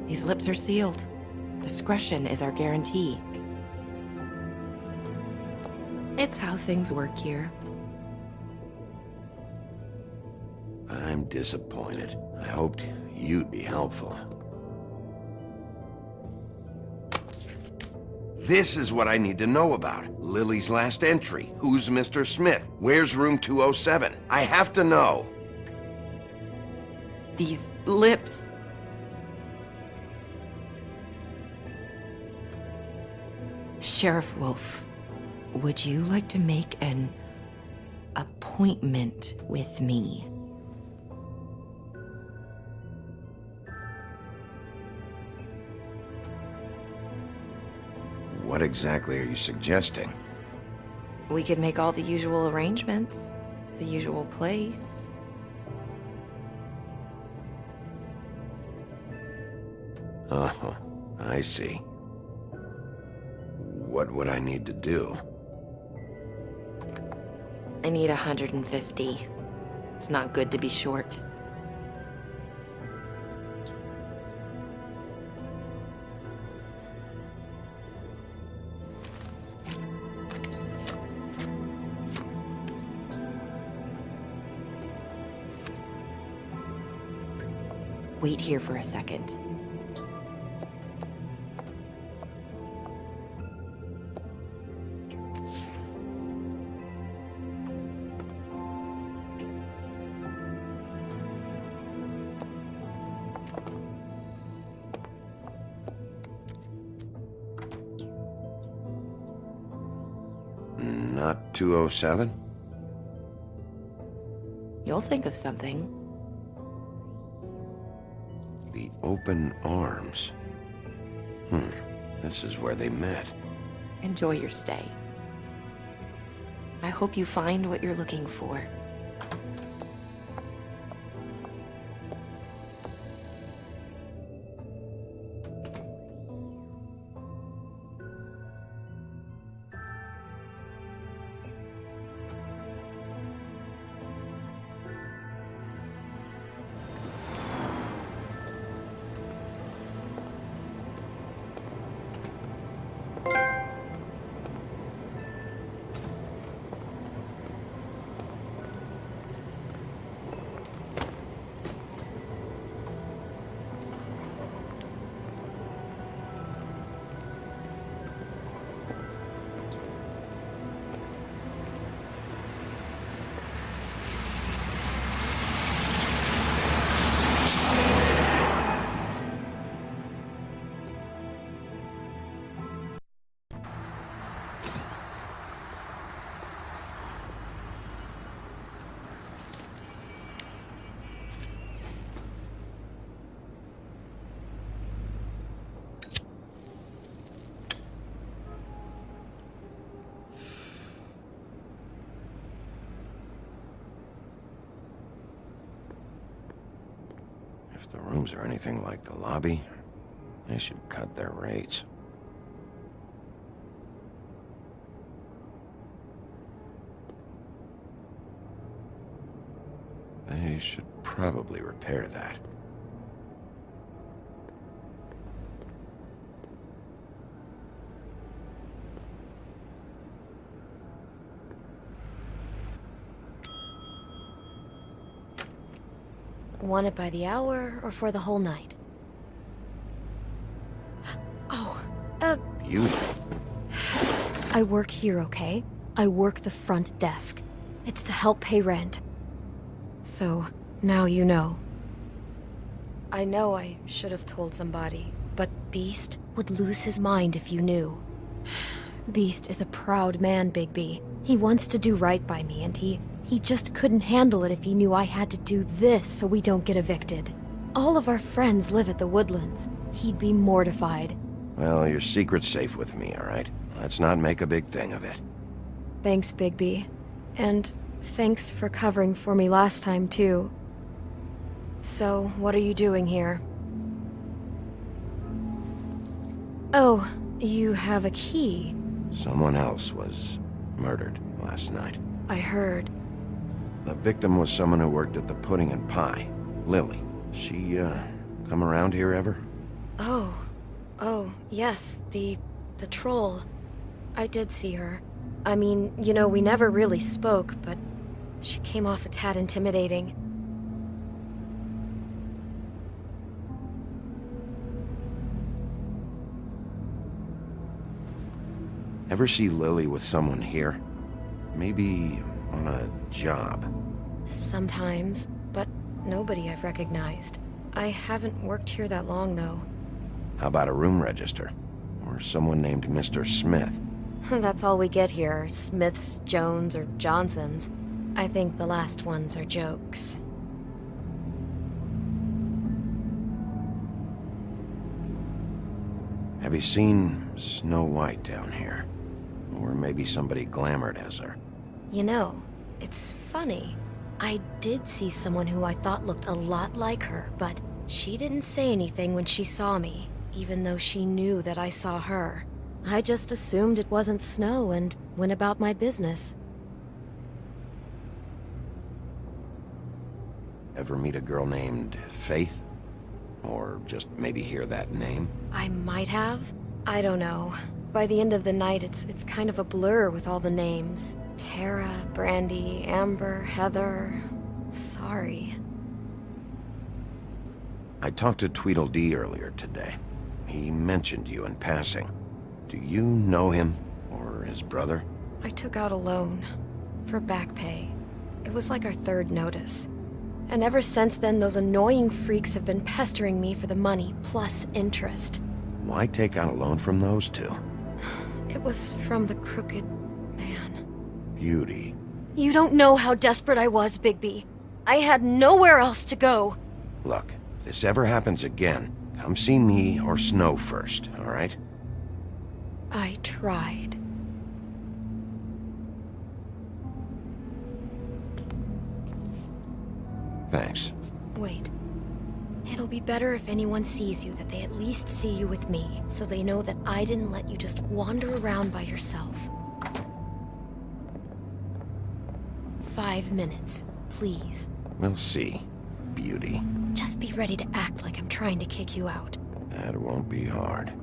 These lips are sealed. Discretion is our guarantee. It's how things work here. I'm disappointed. I hoped you'd be helpful. This is what I need to know about. Lily's last entry. Who's Mr. Smith? Where's room 207? I have to know. These lips. Sheriff Wolf, would you like to make an appointment with me? What exactly are you suggesting? We could make all the usual arrangements. The usual place. Oh, I see. What would I need to do? I need 150. It's not good to be short. Wait here for a second. Not 207? You'll think of something. The Open Arms. This is where they met. Enjoy your stay. I hope you find what you're looking for. If the rooms are anything like the lobby, they should cut their rates. They should probably repair that. Want it by the hour or for the whole night? Oh, You? I work here, okay? I work the front desk. It's to help pay rent. So, now you know. I know I should have told somebody, but Beast would lose his mind if you knew. Beast is a proud man, Bigby. He wants to do right by me, and he just couldn't handle it if he knew I had to do this so we don't get evicted. All of our friends live at the Woodlands. He'd be mortified. Well, your secret's safe with me, all right? Let's not make a big thing of it. Thanks, Bigby. And thanks for covering for me last time, too. So, what are you doing here? Oh, you have a key. Someone else was murdered last night. I heard. The victim was someone who worked at the Pudding and Pie, Lily. She, come around here ever? Oh, yes, the troll. I did see her. I mean, you know, we never really spoke, but she came off a tad intimidating. Ever see Lily with someone here? Maybe on a job. Sometimes, but nobody I've recognized. I haven't worked here that long, though. How about a room register? Or someone named Mr. Smith? That's all we get here, Smiths, Jones, or Johnsons. I think the last ones are jokes. Have you seen Snow White down here? Or maybe somebody glamored as her? You know, it's funny. I did see someone who I thought looked a lot like her, but she didn't say anything when she saw me, even though she knew that I saw her. I just assumed it wasn't Snow and went about my business. Ever meet a girl named Faith? Or just maybe hear that name? I might have. I don't know. By the end of the night, it's kind of a blur with all the names. Tara, Brandy, Amber, Heather... Sorry. I talked to Tweedledee earlier today. He mentioned you in passing. Do you know him, or his brother? I took out a loan for back pay. It was like our third notice. And ever since then, those annoying freaks have been pestering me for the money, plus interest. Why take out a loan from those two? It was from the crooked man. Beauty. You don't know how desperate I was, Bigby. I had nowhere else to go. Look, if this ever happens again, come see me or Snow first, all right? I tried. Thanks. Wait. It'll be better if anyone sees you that they at least see you with me, so they know that I didn't let you just wander around by yourself. 5 minutes, please. We'll see, Beauty. Just be ready to act like I'm trying to kick you out. That won't be hard.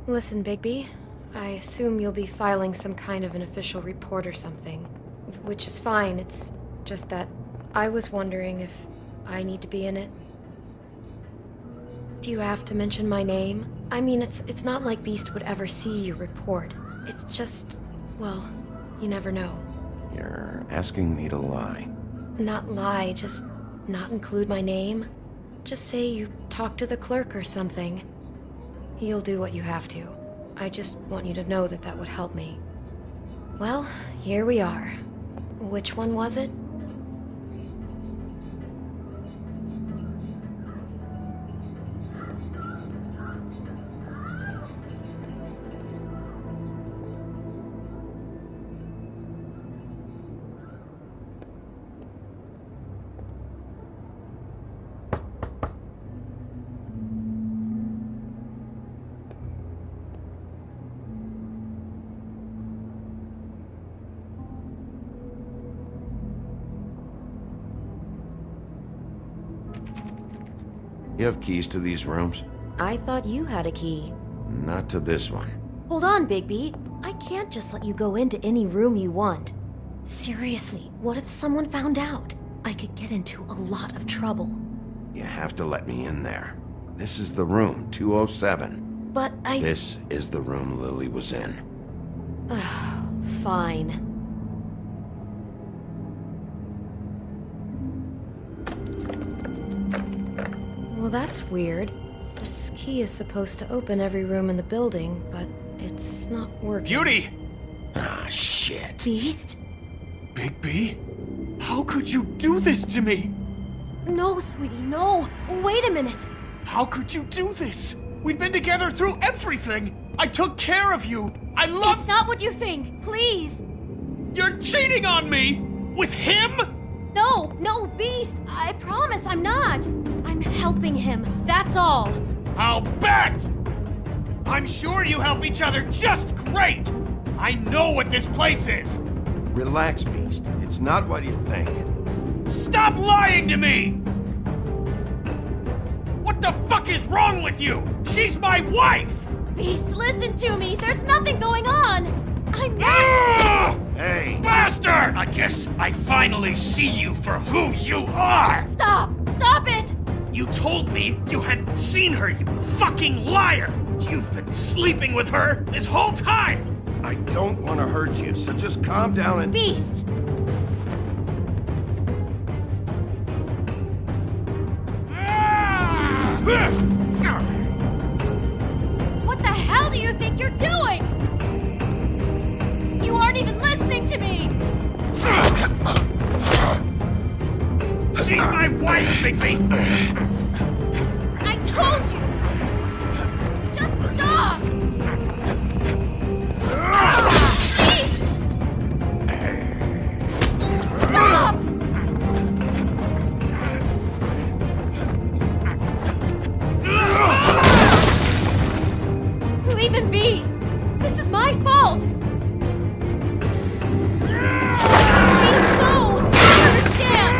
Listen, Bigby, I assume you'll be filing some kind of an official report or something. Which is fine, it's just that I was wondering if I need to be in it. Do you have to mention my name? I mean, it's not like Beast would ever see your report. It's just, well, you never know. You're asking me to lie. Not lie, just not include my name. Just say you talked to the clerk or something. You'll do what you have to. I just want you to know that that would help me. Well, here we are. Which one was it? You have keys to these rooms? I thought you had a key. Not to this one. Hold on, Bigby. I can't just let you go into any room you want. Seriously, what if someone found out? I could get into a lot of trouble. You have to let me in there. This is the room, 207. But This is the room Lily was in. Fine. Well, that's weird. This key is supposed to open every room in the building, but it's not working. Beauty! Ah, shit. Beast? Bigby? How could you do this to me? No, sweetie, no. Wait a minute. How could you do this? We've been together through everything. I took care of you. I love... It's not what you think. Please. You're cheating on me! With him? No, Beast. I promise I'm not. I'm helping him. That's all. I'll bet! I'm sure you help each other just great! I know what this place is! Relax, Beast. It's not what you think. Stop lying to me! What the fuck is wrong with you? She's my wife! Beast, listen to me. There's nothing going on. I'm not... Hey! Bastard! I guess I finally see you for who you are! Stop! Stop it! You told me you hadn't seen her, you fucking liar! You've been sleeping with her this whole time! I don't want to hurt you, so just calm down and... Beast! What the hell do you think you're doing? You aren't even listening to me! She's my wife, Bigby! I told you! Just stop! Beast! Stop! Leave him be! This is my fault! Please, no! I understand!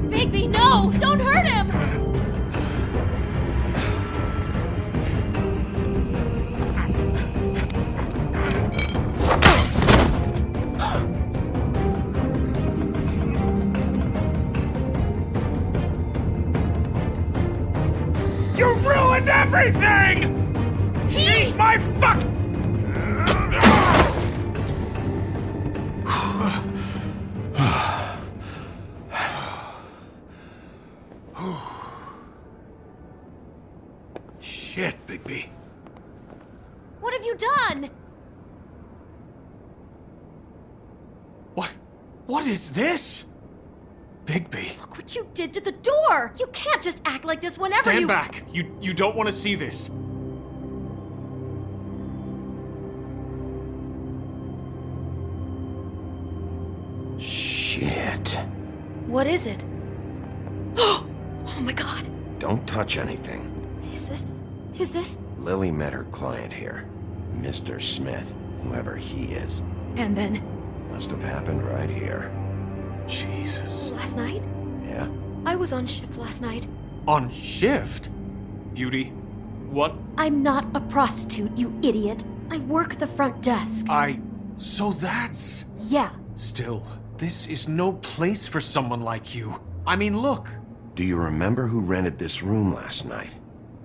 Bigby, no! Don't hurt him! You ruined everything! She's my fuck! Shit, Bigby. What have you done? What is this? Bigby. Look what you did to the door! You can't just act like this whenever Stand back! You don't want to see this. Shit. What is it? Oh my god. Don't touch anything. Is this... Lily met her client here. Mr. Smith, whoever he is. And then... Must have happened right here. Jesus. Last night? Yeah? I was on shift last night. On shift? Beauty, what? I'm not a prostitute, you idiot. I work the front desk. So that's... Yeah. Still, this is no place for someone like you. I mean, look. Do you remember who rented this room last night?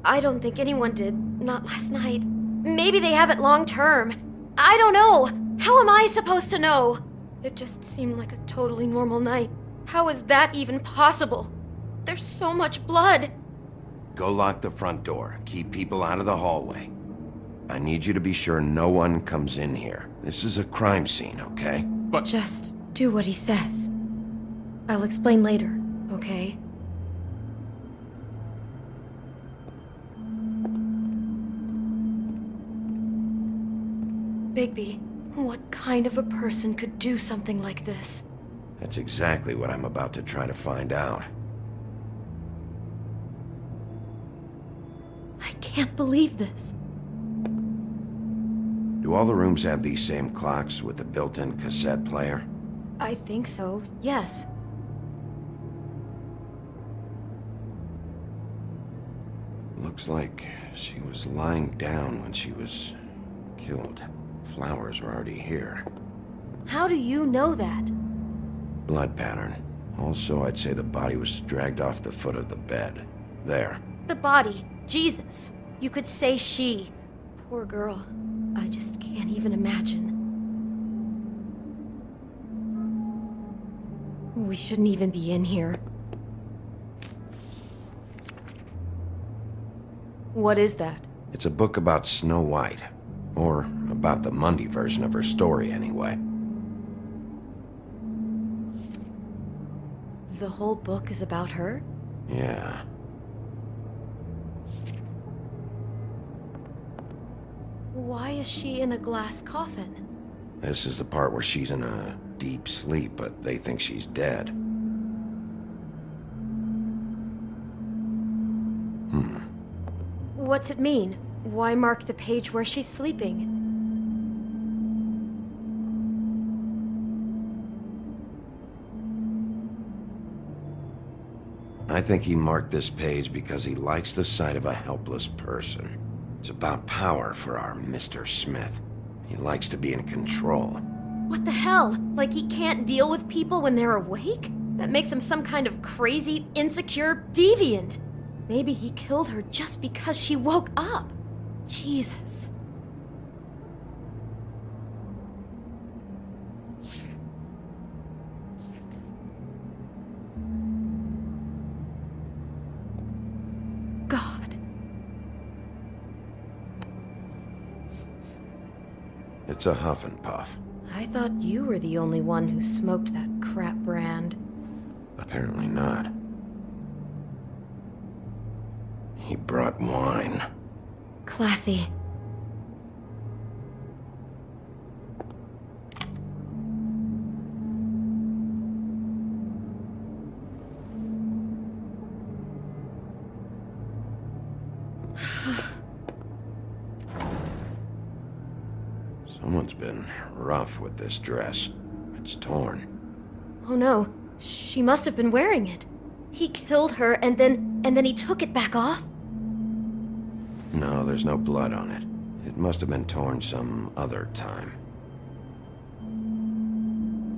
I don't think anyone did. Not last night. Maybe they have it long term. I don't know. How am I supposed to know? It just seemed like a totally normal night. How is that even possible? There's so much blood. Go lock the front door. Keep people out of the hallway. I need you to be sure no one comes in here. This is a crime scene, okay? But... Just do what he says. I'll explain later, okay? Bigby, what kind of a person could do something like this? That's exactly what I'm about to try to find out. I can't believe this. Do all the rooms have these same clocks with a built-in cassette player? I think so, yes. Looks like she was lying down when she was killed. Flowers were already here. How do you know that? Blood pattern. Also, I'd say the body was dragged off the foot of the bed. There. The body. Jesus. You could say she. Poor girl. I just can't even imagine. We shouldn't even be in here. What is that? It's a book about Snow White. Or about the Mundy version of her story, anyway. The whole book is about her? Yeah. Why is she in a glass coffin? This is the part where she's in a deep sleep, but they think she's dead. What's it mean? Why mark the page where she's sleeping? I think he marked this page because he likes the sight of a helpless person. It's about power for our Mr. Smith. He likes to be in control. What the hell? Like he can't deal with people when they're awake? That makes him some kind of crazy, insecure deviant. Maybe he killed her just because she woke up. Jesus. God. It's a huff and puff. I thought you were the only one who smoked that crap brand. Apparently not. He brought wine. Classy. Someone's been rough with this dress. It's torn. Oh no, she must have been wearing it. He killed her and then he took it back off? No, there's no blood on it. It must have been torn some other time.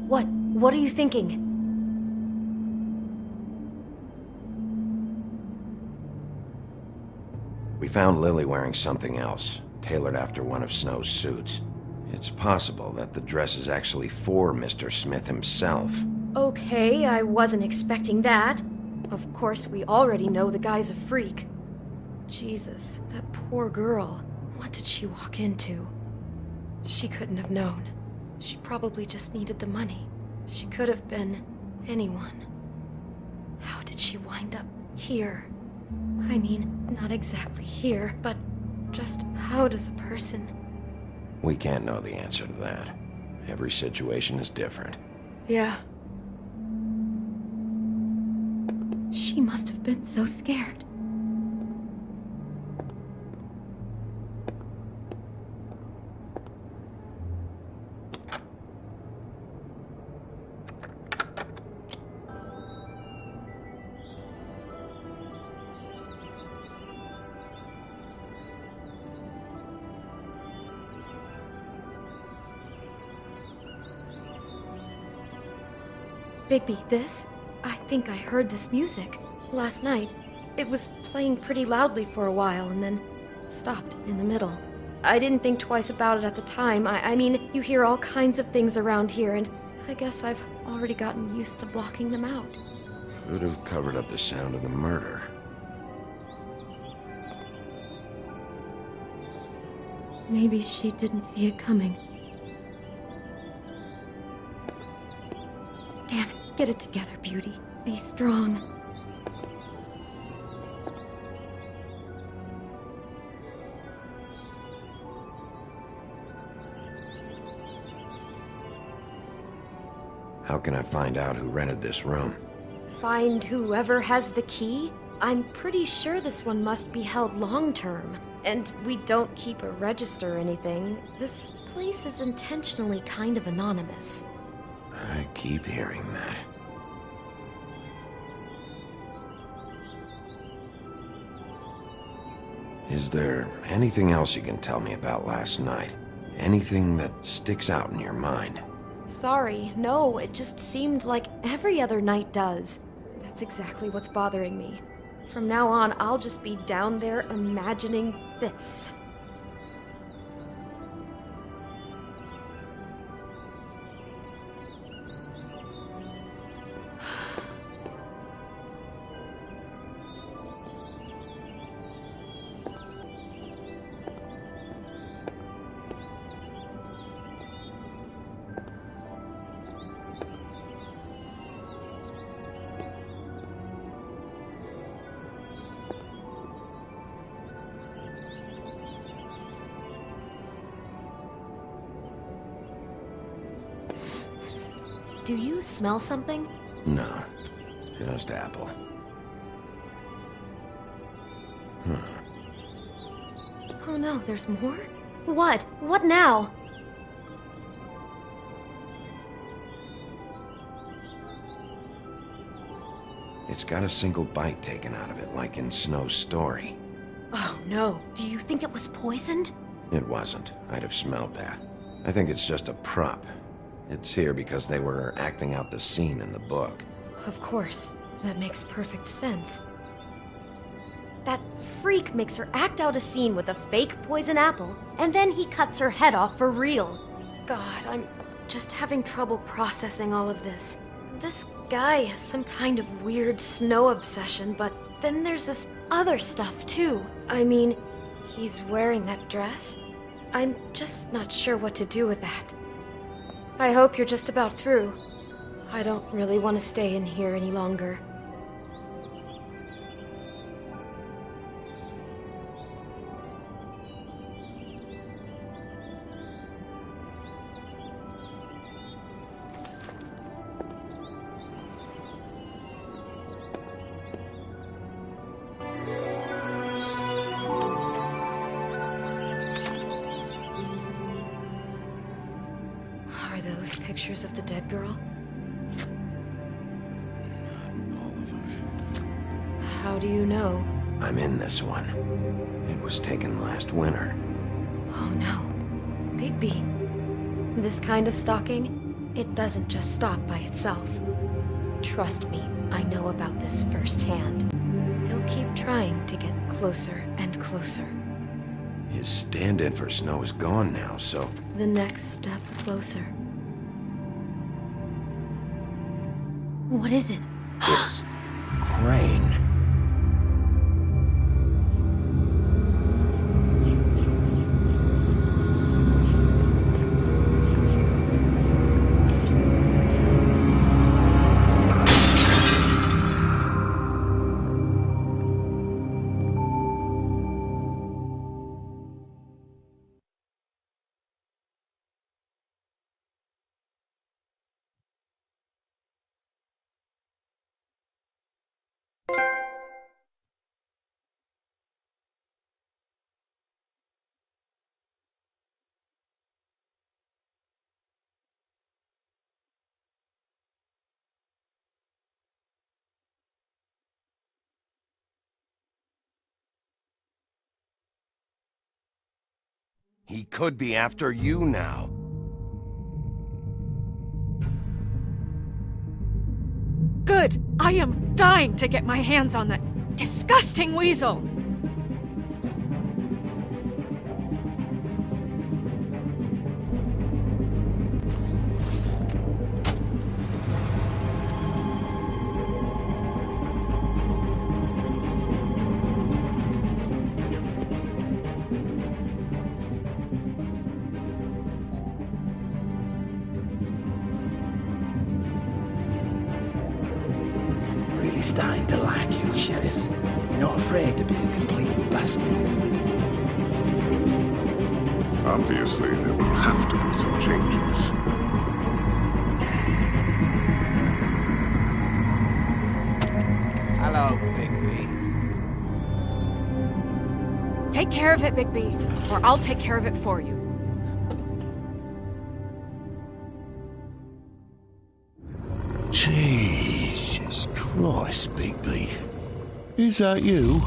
What are you thinking? We found Lily wearing something else, tailored after one of Snow's suits. It's possible that the dress is actually for Mr. Smith himself. Okay, I wasn't expecting that. Of course, we already know the guy's a freak. Jesus, that poor girl. What did she walk into? She couldn't have known. She probably just needed the money. She could have been anyone. How did she wind up here? I mean, not exactly here, but just how does a person... We can't know the answer to that. Every situation is different. Yeah. She must have been so scared. Bigby, this? I think I heard this music. Last night. It was playing pretty loudly for a while and then stopped in the middle. I didn't think twice about it at the time. I mean, you hear all kinds of things around here and I guess I've already gotten used to blocking them out. Could have covered up the sound of the murder. Maybe she didn't see it coming. Damn it. Get it together, Beauty. Be strong. How can I find out who rented this room? Find whoever has the key? I'm pretty sure this one must be held long-term. And we don't keep a register or anything. This place is intentionally kind of anonymous. I keep hearing that. Is there anything else you can tell me about last night? Anything that sticks out in your mind? Sorry, no, it just seemed like every other night does. That's exactly what's bothering me. From now on, I'll just be down there imagining this. Do you smell something? No, just apple. Oh no, there's more? What? What now? It's got a single bite taken out of it, like in Snow's story. Oh no, do you think it was poisoned? It wasn't. I'd have smelled that. I think it's just a prop. It's here because they were acting out the scene in the book. Of course. That makes perfect sense. That freak makes her act out a scene with a fake poison apple, and then he cuts her head off for real. God, I'm just having trouble processing all of this. This guy has some kind of weird Snow obsession, but then there's this other stuff too. I mean, he's wearing that dress. I'm just not sure what to do with that. I hope you're just about through. I don't really want to stay in here any longer. those pictures of the dead girl? Not all of them. How do you know? I'm in this one. It was taken last winter. Oh no. Bigby. This kind of stalking, it doesn't just stop by itself. Trust me, I know about this firsthand. He'll keep trying to get closer and closer. His stand-in for Snow is gone now, so... The next step closer. What is it? It's... Crane. He could be after you now. Good! I am dying to get my hands on that disgusting weasel! Starting to like you, Sheriff. You're not afraid to be a complete bastard. Obviously, there will have to be some changes. Hello, Bigby. Take care of it, Bigby, or I'll take care of it for you. Jesus Christ, Bigby. Is that you?